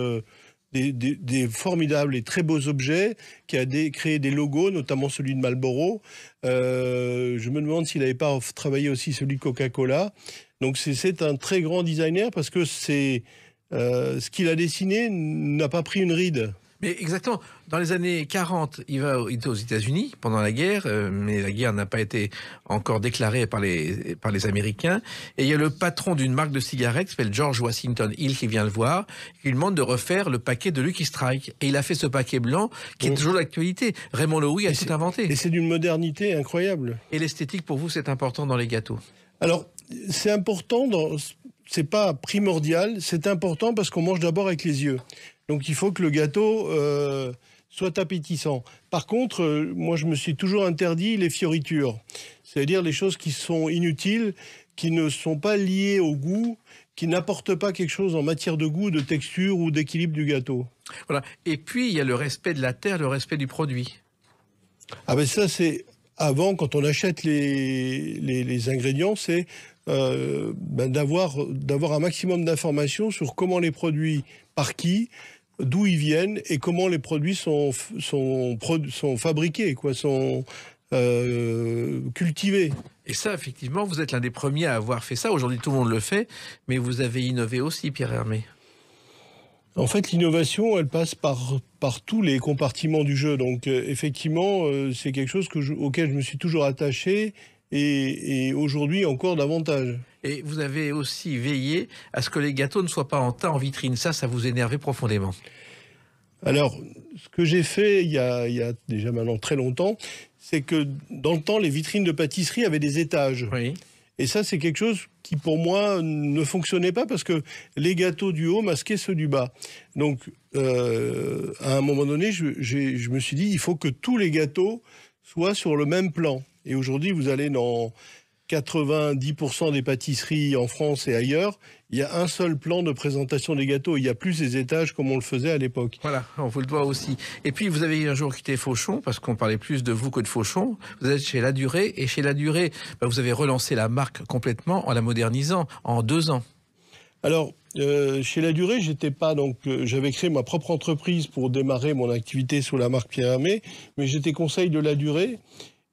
Speaker 3: des formidables et très beaux objets, qui a créé des logos, notamment celui de Marlboro. Je me demande s'il n'avait pas travaillé aussi celui de Coca-Cola. Donc c'est un très grand designer parce que ce qu'il a dessiné n'a pas pris une ride.
Speaker 2: Mais exactement. Dans les années 40, il était aux États-Unis pendant la guerre, mais la guerre n'a pas été encore déclarée par les Américains. Et il y a le patron d'une marque de cigarettes qui s'appelle George Washington Hill qui vient le voir. Il lui demande de refaire le paquet de Lucky Strike. Et il a fait ce paquet blanc qui est toujours d'actualité. Raymond Loewy a tout inventé.
Speaker 3: Et c'est d'une modernité incroyable.
Speaker 2: Et l'esthétique, pour vous, c'est important dans les gâteaux?
Speaker 3: Alors, c'est important, c'est pas primordial, c'est important parce qu'on mange d'abord avec les yeux. Donc il faut que le gâteau soit appétissant. Par contre, moi je me suis toujours interdit les fioritures, c'est-à-dire les choses qui sont inutiles, qui ne sont pas liées au goût, qui n'apportent pas quelque chose en matière de goût, de texture ou d'équilibre du gâteau.
Speaker 2: Voilà. Et puis il y a le respect de la terre, le respect du produit.
Speaker 3: Ah ben ça c'est avant, quand on achète les ingrédients, c'est d'avoir un maximum d'informations sur comment les produits, par qui, d'où ils viennent et comment les produits sont fabriqués, sont cultivés.
Speaker 2: Et ça, effectivement, vous êtes l'un des premiers à avoir fait ça. Aujourd'hui, tout le monde le fait, mais vous avez innové aussi, Pierre Hermé.
Speaker 3: En fait, l'innovation, elle passe par tous les compartiments du jeu. Donc, effectivement, c'est quelque chose auquel je me suis toujours attaché et aujourd'hui encore davantage.
Speaker 2: Et vous avez aussi veillé à ce que les gâteaux ne soient pas en tas en vitrine. Ça vous énervait profondément.
Speaker 3: Alors, ce que j'ai fait il y a déjà maintenant très longtemps, c'est que dans le temps, les vitrines de pâtisserie avaient des étages.
Speaker 2: Oui.
Speaker 3: Et ça, c'est quelque chose qui, pour moi, ne fonctionnait pas parce que les gâteaux du haut masquaient ceux du bas. Donc, à un moment donné, je me suis dit, il faut que tous les gâteaux soient sur le même plan. Et aujourd'hui, vous allez dans 90% des pâtisseries en France et ailleurs, il y a un seul plan de présentation des gâteaux. Il n'y a plus ces étages comme on le faisait à l'époque.
Speaker 2: Voilà, on vous le doit aussi. Et puis, vous avez un jour quitté Fauchon, parce qu'on parlait plus de vous que de Fauchon. Vous êtes chez Ladurée, et chez Ladurée, vous avez relancé la marque complètement en la modernisant en 2 ans.
Speaker 3: Alors, chez La Durée, j'avais créé ma propre entreprise pour démarrer mon activité sous la marque Pierre Hermé, mais j'étais conseil de La Durée.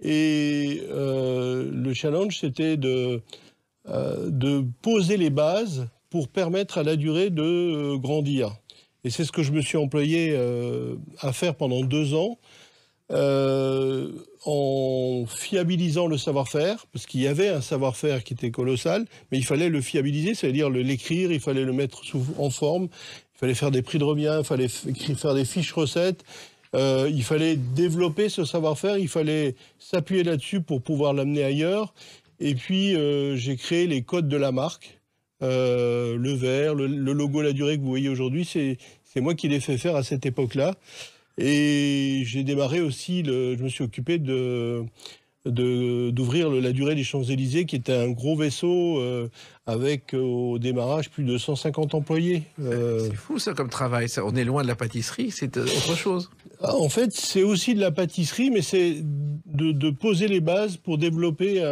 Speaker 3: Et le challenge, c'était de poser les bases pour permettre à La Durée de grandir. Et c'est ce que je me suis employé à faire pendant 2 ans, en fiabilisant le savoir-faire, parce qu'il y avait un savoir-faire qui était colossal, mais il fallait le fiabiliser, c'est-à-dire l'écrire, il fallait le mettre en forme, il fallait faire des prix de revient, il fallait faire des fiches recettes, il fallait développer ce savoir-faire, il fallait s'appuyer là-dessus pour pouvoir l'amener ailleurs. Et puis, j'ai créé les codes de la marque, le vert, le logo La Durée que vous voyez aujourd'hui, c'est moi qui l'ai fait faire à cette époque-là. Et j'ai démarré aussi, je me suis occupé d'ouvrir La Durée des Champs-Élysées, qui était un gros vaisseau avec au démarrage plus de 150 employés.
Speaker 2: C'est fou ça comme travail, ça. On est loin de la pâtisserie, c'est autre chose.
Speaker 3: En fait, c'est aussi de la pâtisserie, mais c'est de poser les bases pour développer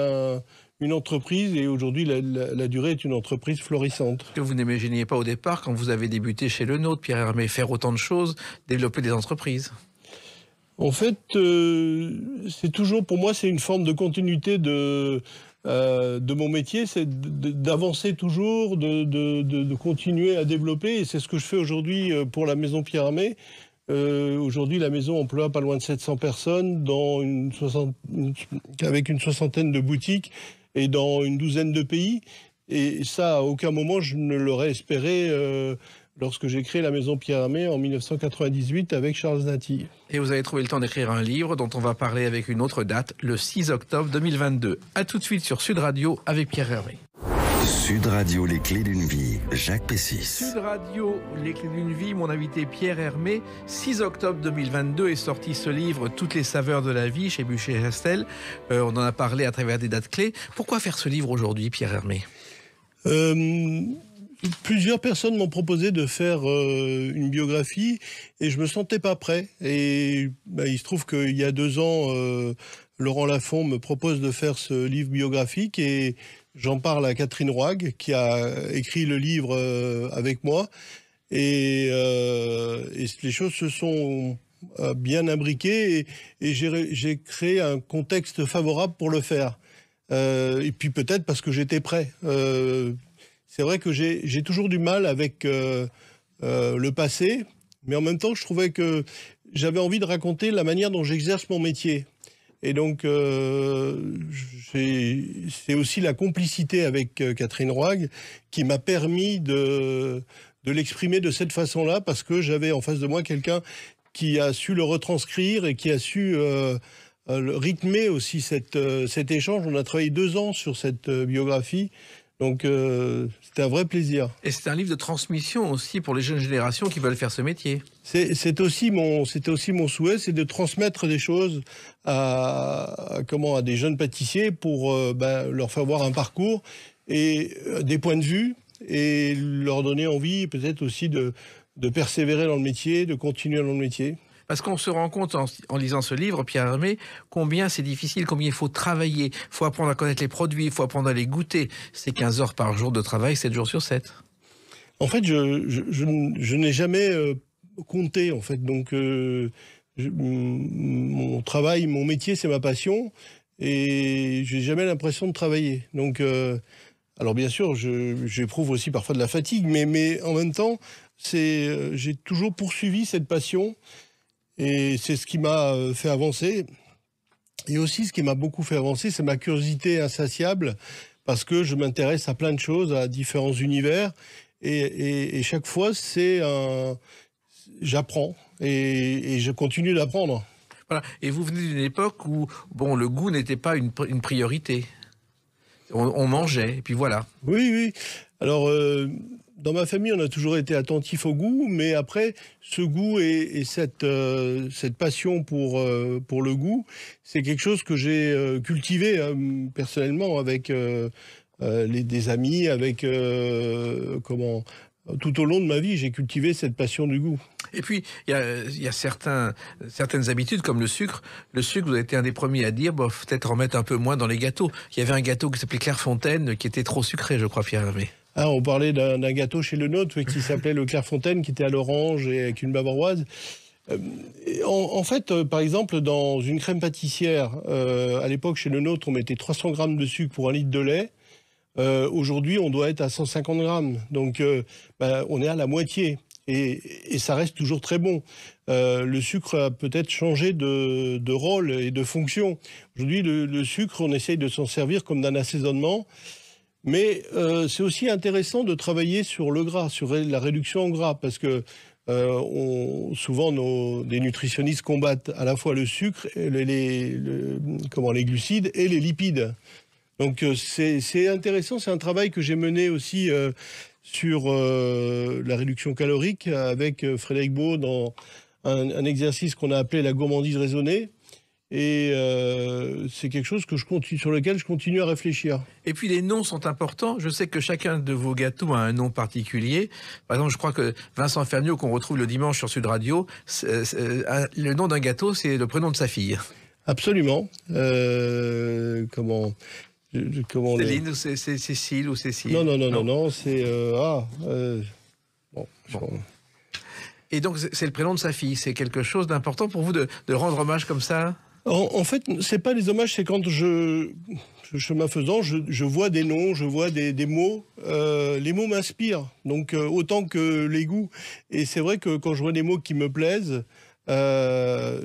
Speaker 3: une entreprise. Et aujourd'hui, la Durée est une entreprise florissante.
Speaker 2: Que vous n'imaginiez pas au départ, quand vous avez débuté chez Le Nôtre, Pierre Hermé, faire autant de choses, développer des entreprises?
Speaker 3: En fait, c'est toujours, pour moi, c'est une forme de continuité de mon métier, c'est d'avancer toujours, de continuer à développer. Et c'est ce que je fais aujourd'hui pour la maison Pierre Hermé. Aujourd'hui, la maison emploie pas loin de 700 personnes avec une soixantaine de boutiques et dans une douzaine de pays. Et ça, à aucun moment, je ne l'aurais espéré lorsque j'ai créé la maison Pierre Hermé en 1998 avec Charles Naty.
Speaker 2: Et vous avez trouvé le temps d'écrire un livre dont on va parler avec une autre date, le 6 octobre 2022. A tout de suite sur Sud Radio avec Pierre Hermé.
Speaker 1: Sud Radio, les clés d'une vie, Jacques Pessis.
Speaker 2: Sud Radio, les clés d'une vie, mon invité Pierre Hermé. 6 octobre 2022 est sorti ce livre, Toutes les saveurs de la vie, chez Bucher-Chastel. On en a parlé à travers des dates clés. Pourquoi faire ce livre aujourd'hui, Pierre Hermé?
Speaker 3: Plusieurs personnes m'ont proposé de faire une biographie et je me sentais pas prêt. Et il se trouve qu'il y a 2 ans, Laurent Lafont me propose de faire ce livre biographique et j'en parle à Catherine Roig, qui a écrit le livre avec moi. Et les choses se sont bien imbriquées et j'ai créé un contexte favorable pour le faire. Et puis peut-être parce que j'étais prêt. C'est vrai que j'ai toujours du mal avec le passé, mais en même temps, je trouvais que j'avais envie de raconter la manière dont j'exerce mon métier. Et donc, c'est aussi la complicité avec Catherine Roig qui m'a permis de l'exprimer de cette façon-là, parce que j'avais en face de moi quelqu'un qui a su le retranscrire et qui a su rythmer aussi cet échange. On a travaillé 2 ans sur cette biographie. Donc, c'était un vrai plaisir.
Speaker 2: Et c'est un livre de transmission aussi pour les jeunes générations qui veulent faire ce métier.
Speaker 3: C'était aussi mon souhait, c'est de transmettre des choses à des jeunes pâtissiers pour leur faire voir un parcours et des points de vue et leur donner envie peut-être aussi de persévérer dans le métier, de continuer dans le métier.
Speaker 2: Parce qu'on se rend compte en lisant ce livre, Pierre Hermé, combien c'est difficile, combien il faut travailler. Il faut apprendre à connaître les produits, il faut apprendre à les goûter. C'est 15 heures par jour de travail, 7 jours sur 7.
Speaker 3: En fait, je n'ai jamais compté, en fait. Donc, mon travail, mon métier, c'est ma passion. Et j'ai jamais l'impression de travailler. Donc, alors bien sûr, j'éprouve aussi parfois de la fatigue. Mais en même temps, j'ai toujours poursuivi cette passion. Et c'est ce qui m'a fait avancer. Et aussi, ce qui m'a beaucoup fait avancer, c'est ma curiosité insatiable, parce que je m'intéresse à plein de choses, à différents univers. Et chaque fois, j'apprends. Et je continue d'apprendre.
Speaker 2: Voilà. Et vous venez d'une époque où le goût n'était pas une priorité. On mangeait, et puis voilà. Oui.
Speaker 3: Alors... dans ma famille, on a toujours été attentif au goût, mais après, ce goût et cette passion pour le goût, c'est quelque chose que j'ai cultivé personnellement avec des amis, tout au long de ma vie, j'ai cultivé cette passion du goût.
Speaker 2: Et puis, il y a certaines habitudes, comme le sucre. Le sucre, vous avez été un des premiers à dire, peut-être en mettre un peu moins dans les gâteaux. Il y avait un gâteau qui s'appelait Clairefontaine, qui était trop sucré, je crois, Pierre Hermé.
Speaker 3: Ah, on parlait d'un gâteau chez Le Nôtre qui s'appelait le Clairefontaine, qui était à l'orange et avec une bavaroise. En fait, par exemple, dans une crème pâtissière, à l'époque chez Le Nôtre, on mettait 300 grammes de sucre pour 1 litre de lait. Aujourd'hui, on doit être à 150 grammes. Donc, on est à la moitié. Et ça reste toujours très bon. Le sucre a peut-être changé de rôle et de fonction. Aujourd'hui, le sucre, on essaye de s'en servir comme d'un assaisonnement. Mais c'est aussi intéressant de travailler sur le gras, sur la réduction en gras, parce que souvent des nutritionnistes combattent à la fois le sucre, les glucides et les lipides. Donc c'est intéressant, c'est un travail que j'ai mené aussi sur la réduction calorique avec Frédéric Beau dans un exercice qu'on a appelé la gourmandise raisonnée. Et c'est quelque chose sur lequel je continue à réfléchir.
Speaker 2: Et puis les noms sont importants. Je sais que chacun de vos gâteaux a un nom particulier. Par exemple, je crois que Vincent Ferniaud, qu'on retrouve le dimanche sur Sud Radio, le nom d'un gâteau, c'est le prénom de sa fille.
Speaker 3: Absolument.
Speaker 2: Céline ou c'est Cécile ou Cécile?
Speaker 3: Non, c'est...
Speaker 2: Et donc, c'est le prénom de sa fille. C'est quelque chose d'important pour vous de rendre hommage comme ça?
Speaker 3: En fait, c'est pas les hommages, c'est quand chemin faisant, je vois des noms, je vois des mots. Les mots m'inspirent, donc autant que les goûts. Et c'est vrai que quand je vois des mots qui me plaisent, je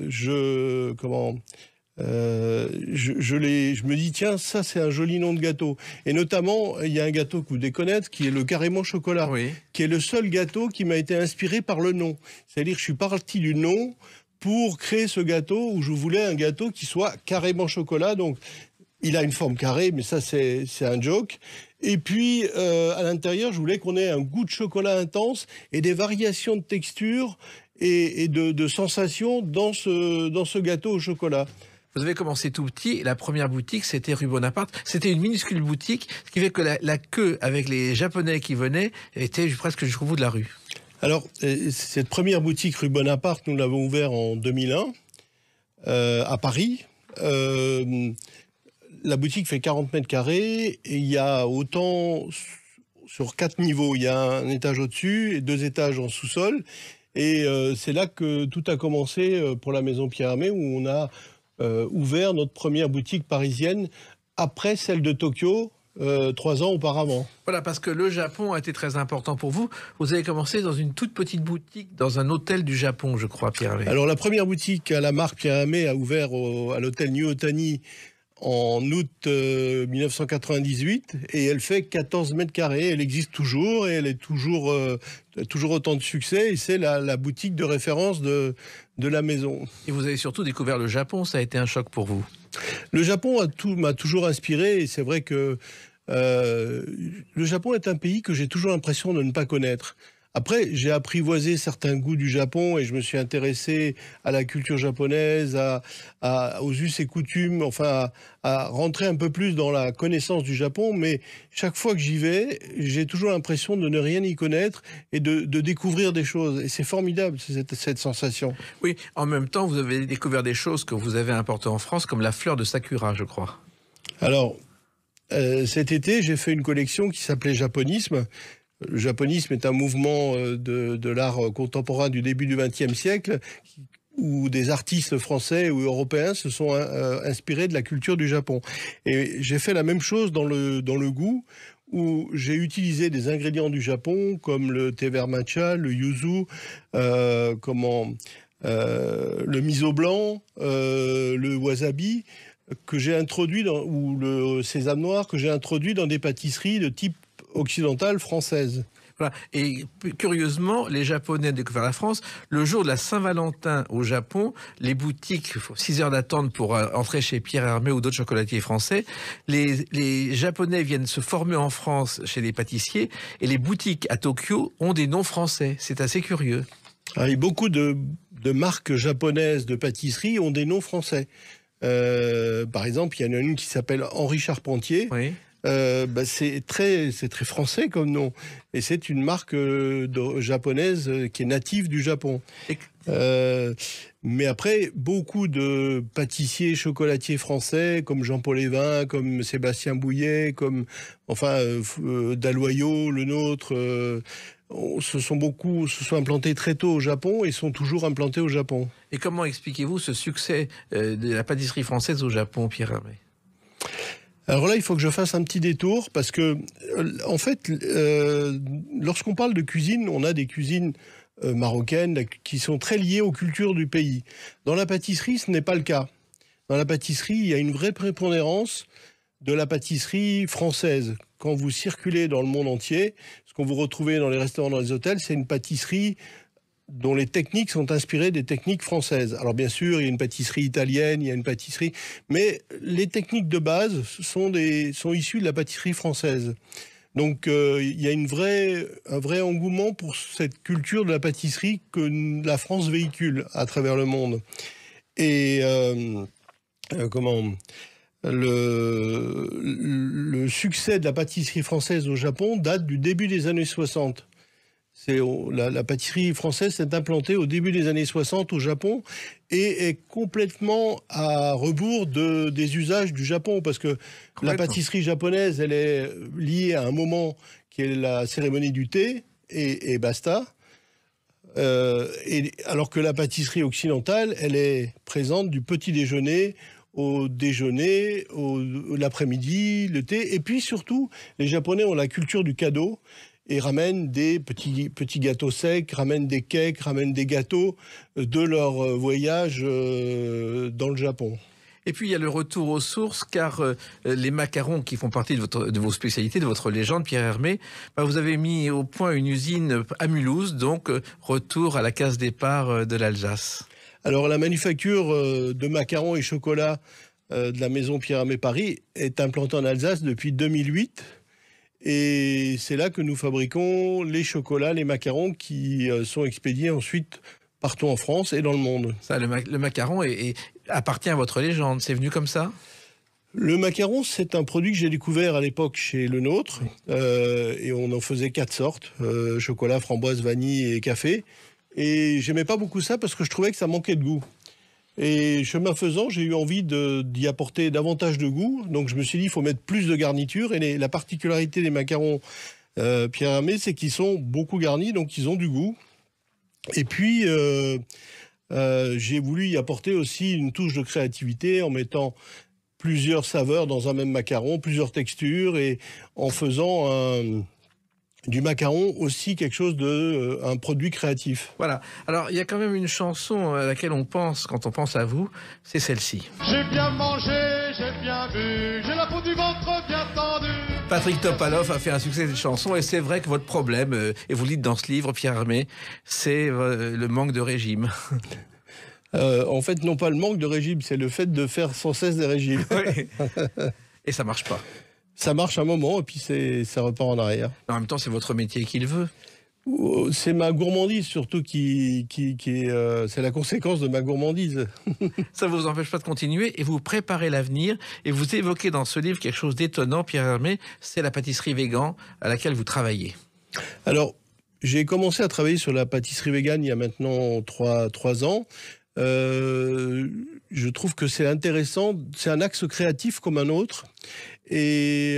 Speaker 3: me dis, tiens, ça c'est un joli nom de gâteau. Et notamment, il y a un gâteau que vous devez connaître, qui est le Carrément Chocolat, qui est le seul gâteau qui m'a été inspiré par le nom. C'est-à-dire que je suis parti du nom pour créer ce gâteau où je voulais un gâteau qui soit carrément chocolat. Donc, il a une forme carrée, mais ça, c'est un joke. Et puis, à l'intérieur, je voulais qu'on ait un goût de chocolat intense et des variations de texture et de sensations dans ce gâteau au chocolat.
Speaker 2: Vous avez commencé tout petit, la première boutique, c'était rue Bonaparte. C'était une minuscule boutique, ce qui fait que la queue avec les Japonais qui venaient était presque jusqu'au bout de la rue.
Speaker 3: Alors, cette première boutique rue Bonaparte, nous l'avons ouverte en 2001 à Paris. La boutique fait 40 mètres carrés et il y a autant sur 4 niveaux. Il y a un étage au-dessus et 2 étages en sous-sol. Et c'est là que tout a commencé pour la Maison Pierre Hermé, où on a ouvert notre première boutique parisienne après celle de Tokyo 3 ans auparavant.
Speaker 2: Voilà, parce que le Japon a été très important pour vous. Vous avez commencé dans une toute petite boutique, dans un hôtel du Japon, je crois, Pierre Hermé.
Speaker 3: Alors la première boutique à la marque Pierre Hermé a ouvert à l'hôtel New Otani en août 1998 et elle fait 14 mètres carrés. Elle existe toujours et elle est toujours autant de succès et c'est la boutique de référence de la maison.
Speaker 2: Et vous avez surtout découvert le Japon, ça a été un choc pour vous?
Speaker 3: Le Japon m'a toujours inspiré et c'est vrai que le Japon est un pays que j'ai toujours l'impression de ne pas connaître. Après, j'ai apprivoisé certains goûts du Japon et je me suis intéressé à la culture japonaise, aux us et coutumes, enfin à rentrer un peu plus dans la connaissance du Japon. Mais chaque fois que j'y vais, j'ai toujours l'impression de ne rien y connaître et de découvrir des choses. Et c'est formidable, cette sensation.
Speaker 2: Oui, en même temps, vous avez découvert des choses que vous avez importées en France, comme la fleur de Sakura, je crois.
Speaker 3: Alors, cet été, j'ai fait une collection qui s'appelait Japonisme. Le japonisme est un mouvement de l'art contemporain du début du XXe siècle où des artistes français ou européens se sont inspirés de la culture du Japon. Et j'ai fait la même chose dans le goût où j'ai utilisé des ingrédients du Japon comme le thé vert matcha, le yuzu, le miso blanc, le wasabi que j'ai introduit ou le sésame noir que j'ai introduit dans des pâtisseries de type occidentale française.
Speaker 2: Voilà. Et curieusement, les Japonais ont découvert la France. Le jour de la Saint-Valentin au Japon, les boutiques, 6 heures d'attente pour entrer chez Pierre Hermé ou d'autres chocolatiers français. Les Japonais viennent se former en France chez les pâtissiers et les boutiques à Tokyo ont des noms français. C'est assez curieux.
Speaker 3: Et beaucoup de marques japonaises de pâtisserie ont des noms français. Par exemple, il y en a une qui s'appelle Henri Charpentier.
Speaker 2: Oui.
Speaker 3: C'est très français comme nom. Et c'est une marque japonaise qui est native du Japon. Mais après, beaucoup de pâtissiers, chocolatiers français, comme Jean-Paul Evin, comme Sébastien Bouillet, comme Dalloyau, le nôtre, se sont implantés très tôt au Japon et sont toujours implantés au Japon.
Speaker 2: Et comment expliquez-vous ce succès de la pâtisserie française au Japon, Pierre Hermé ?
Speaker 3: Alors là, il faut que je fasse un petit détour parce que, en fait, lorsqu'on parle de cuisine, on a des cuisines marocaines qui sont très liées aux cultures du pays. Dans la pâtisserie, ce n'est pas le cas. Dans la pâtisserie, il y a une vraie prépondérance de la pâtisserie française. Quand vous circulez dans le monde entier, ce qu'on vous retrouvez dans les restaurants, dans les hôtels, c'est une pâtisserie dont les techniques sont inspirées des techniques françaises. Alors bien sûr, il y a une pâtisserie italienne, il y a une pâtisserie... Mais les techniques de base sont issues de la pâtisserie française. Donc il y a un vrai engouement pour cette culture de la pâtisserie que la France véhicule à travers le monde. Et le succès de la pâtisserie française au Japon date du début des années 60. La pâtisserie française s'est implantée au début des années 60 au Japon et est complètement à rebours des usages du Japon, parce que la pâtisserie japonaise, elle est liée à un moment qui est la cérémonie du thé et basta. Alors que la pâtisserie occidentale, elle est présente du petit déjeuner au déjeuner, l'après-midi, le thé. Et puis surtout, les Japonais ont la culture du cadeau et ramènent des petits gâteaux secs, ramènent des cakes, ramènent des gâteaux de leur voyage dans le Japon.
Speaker 2: Et puis il y a le retour aux sources, car les macarons qui font partie de vos spécialités, de votre légende, Pierre Hermé, vous avez mis au point une usine à Mulhouse, donc retour à la case départ de l'Alsace.
Speaker 3: Alors la manufacture de macarons et chocolat de la maison Pierre Hermé Paris est implantée en Alsace depuis 2008. Et c'est là que nous fabriquons les chocolats, les macarons qui sont expédiés ensuite partout en France et dans le monde.
Speaker 2: Ça, le macaron appartient à votre légende, c'est venu comme ça ?
Speaker 3: Le macaron, c'est un produit que j'ai découvert à l'époque chez Le Nôtre, et on en faisait 4 sortes, chocolat, framboise, vanille et café. Et j'aimais pas beaucoup ça parce que je trouvais que ça manquait de goût. Et chemin faisant, j'ai eu envie d'y apporter davantage de goût. Donc je me suis dit, il faut mettre plus de garniture. Et la particularité des macarons Pierre Hermé, c'est qu'ils sont beaucoup garnis, donc ils ont du goût. Et puis, j'ai voulu y apporter aussi une touche de créativité en mettant plusieurs saveurs dans un même macaron, plusieurs textures, et en faisant du macaron aussi quelque chose un produit créatif.
Speaker 2: Voilà. Alors, il y a quand même une chanson à laquelle on pense quand on pense à vous, c'est celle-ci.
Speaker 8: J'ai bien mangé, j'ai bien bu, j'ai la peau du ventre bien tendue.
Speaker 2: Patrick Topalov a fait un succès de cette chanson, et c'est vrai que votre problème, et vous le dites dans ce livre, Pierre Hermé, c'est le manque de régime.
Speaker 3: En fait, non pas le manque de régime, c'est le fait de faire sans cesse des régimes.
Speaker 2: Oui. Et ça marche pas.
Speaker 3: Ça marche un moment et puis ça repart en arrière.
Speaker 2: En même temps, c'est votre métier qui le veut.
Speaker 3: C'est ma gourmandise surtout qui est... c'est la conséquence de ma gourmandise.
Speaker 2: Ça ne vous empêche pas de continuer et vous préparez l'avenir. Et vous évoquez dans ce livre quelque chose d'étonnant, Pierre Hermé, c'est la pâtisserie végane à laquelle vous travaillez.
Speaker 3: Alors, j'ai commencé à travailler sur la pâtisserie végane il y a maintenant 3 ans. Je trouve que c'est intéressant, c'est un axe créatif comme un autre. Et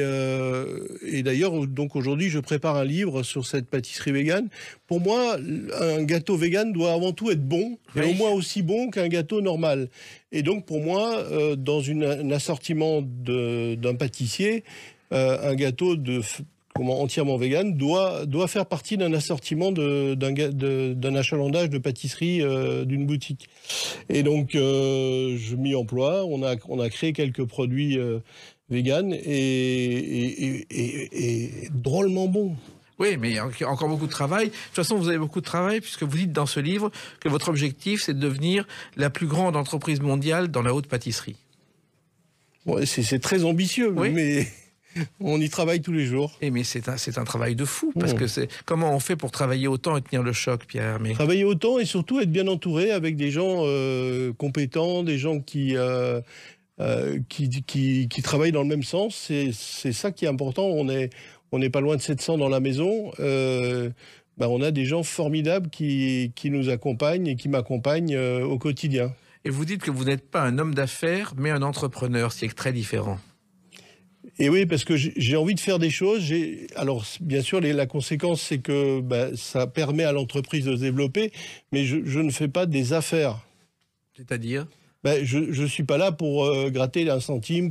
Speaker 3: d'ailleurs, donc aujourd'hui, je prépare un livre sur cette pâtisserie végane. Pour moi, un gâteau végane doit avant tout être bon, et au moins aussi bon qu'un gâteau normal. Et donc, pour moi, dans un assortiment d'un pâtissier, un gâteau entièrement végane doit faire partie d'un assortiment d'un achalandage de pâtisserie d'une boutique. Et donc, je m'y emploie. On a créé quelques produits vegan et drôlement bon.
Speaker 2: Oui, mais il y a encore beaucoup de travail. De toute façon, vous avez beaucoup de travail puisque vous dites dans ce livre que votre objectif, c'est de devenir la plus grande entreprise mondiale dans la haute pâtisserie.
Speaker 3: Ouais, c'est très ambitieux, oui. Mais on y travaille tous les jours.
Speaker 2: Mais c'est un travail de fou, parce que comment on fait pour travailler autant et tenir le choc, Pierre Hermé ?
Speaker 3: Travailler autant et surtout être bien entouré avec des gens compétents, des gens qui qui travaillent dans le même sens. C'est ça qui est important. On n'est pas loin de 700 dans la maison. On a des gens formidables qui nous accompagnent et qui m'accompagnent au quotidien.
Speaker 2: Et vous dites que vous n'êtes pas un homme d'affaires, mais un entrepreneur, c'est très différent.
Speaker 3: Et oui, parce que j'ai envie de faire des choses. Alors, bien sûr, la conséquence, c'est que ça permet à l'entreprise de se développer, mais je ne fais pas des affaires.
Speaker 2: C'est-à-dire ?
Speaker 3: Je ne suis pas là pour gratter un centime,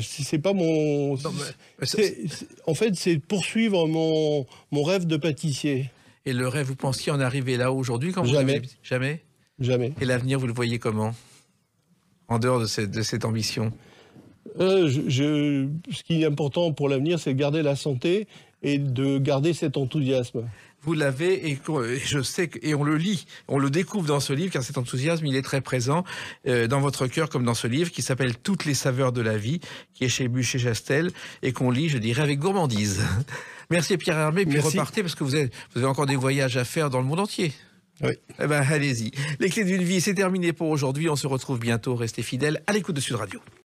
Speaker 3: c'est pas mon...
Speaker 2: Non,
Speaker 3: en fait, c'est poursuivre mon rêve de pâtissier.
Speaker 2: Et le rêve, vous pensiez en arriver là aujourd'hui quand vous
Speaker 3: Jamais.
Speaker 2: Jamais.
Speaker 3: Jamais.
Speaker 2: Et l'avenir, vous le voyez comment ? En dehors de cette ambition ?
Speaker 3: Ce qui est important pour l'avenir, c'est de garder la santé et de garder cet enthousiasme.
Speaker 2: Vous l'avez, et je sais et on le lit, on le découvre dans ce livre, car cet enthousiasme, il est très présent dans votre cœur, comme dans ce livre, qui s'appelle « Toutes les saveurs de la vie », qui est chez Buchet-Chastel, et qu'on lit, je dirais, avec gourmandise. Merci Pierre Hermé, puis repartez, parce que vous avez encore des voyages à faire dans le monde entier.
Speaker 3: Oui.
Speaker 2: Eh ben, allez-y. Les clés d'une vie, c'est terminé pour aujourd'hui. On se retrouve bientôt. Restez fidèles à l'écoute de Sud Radio.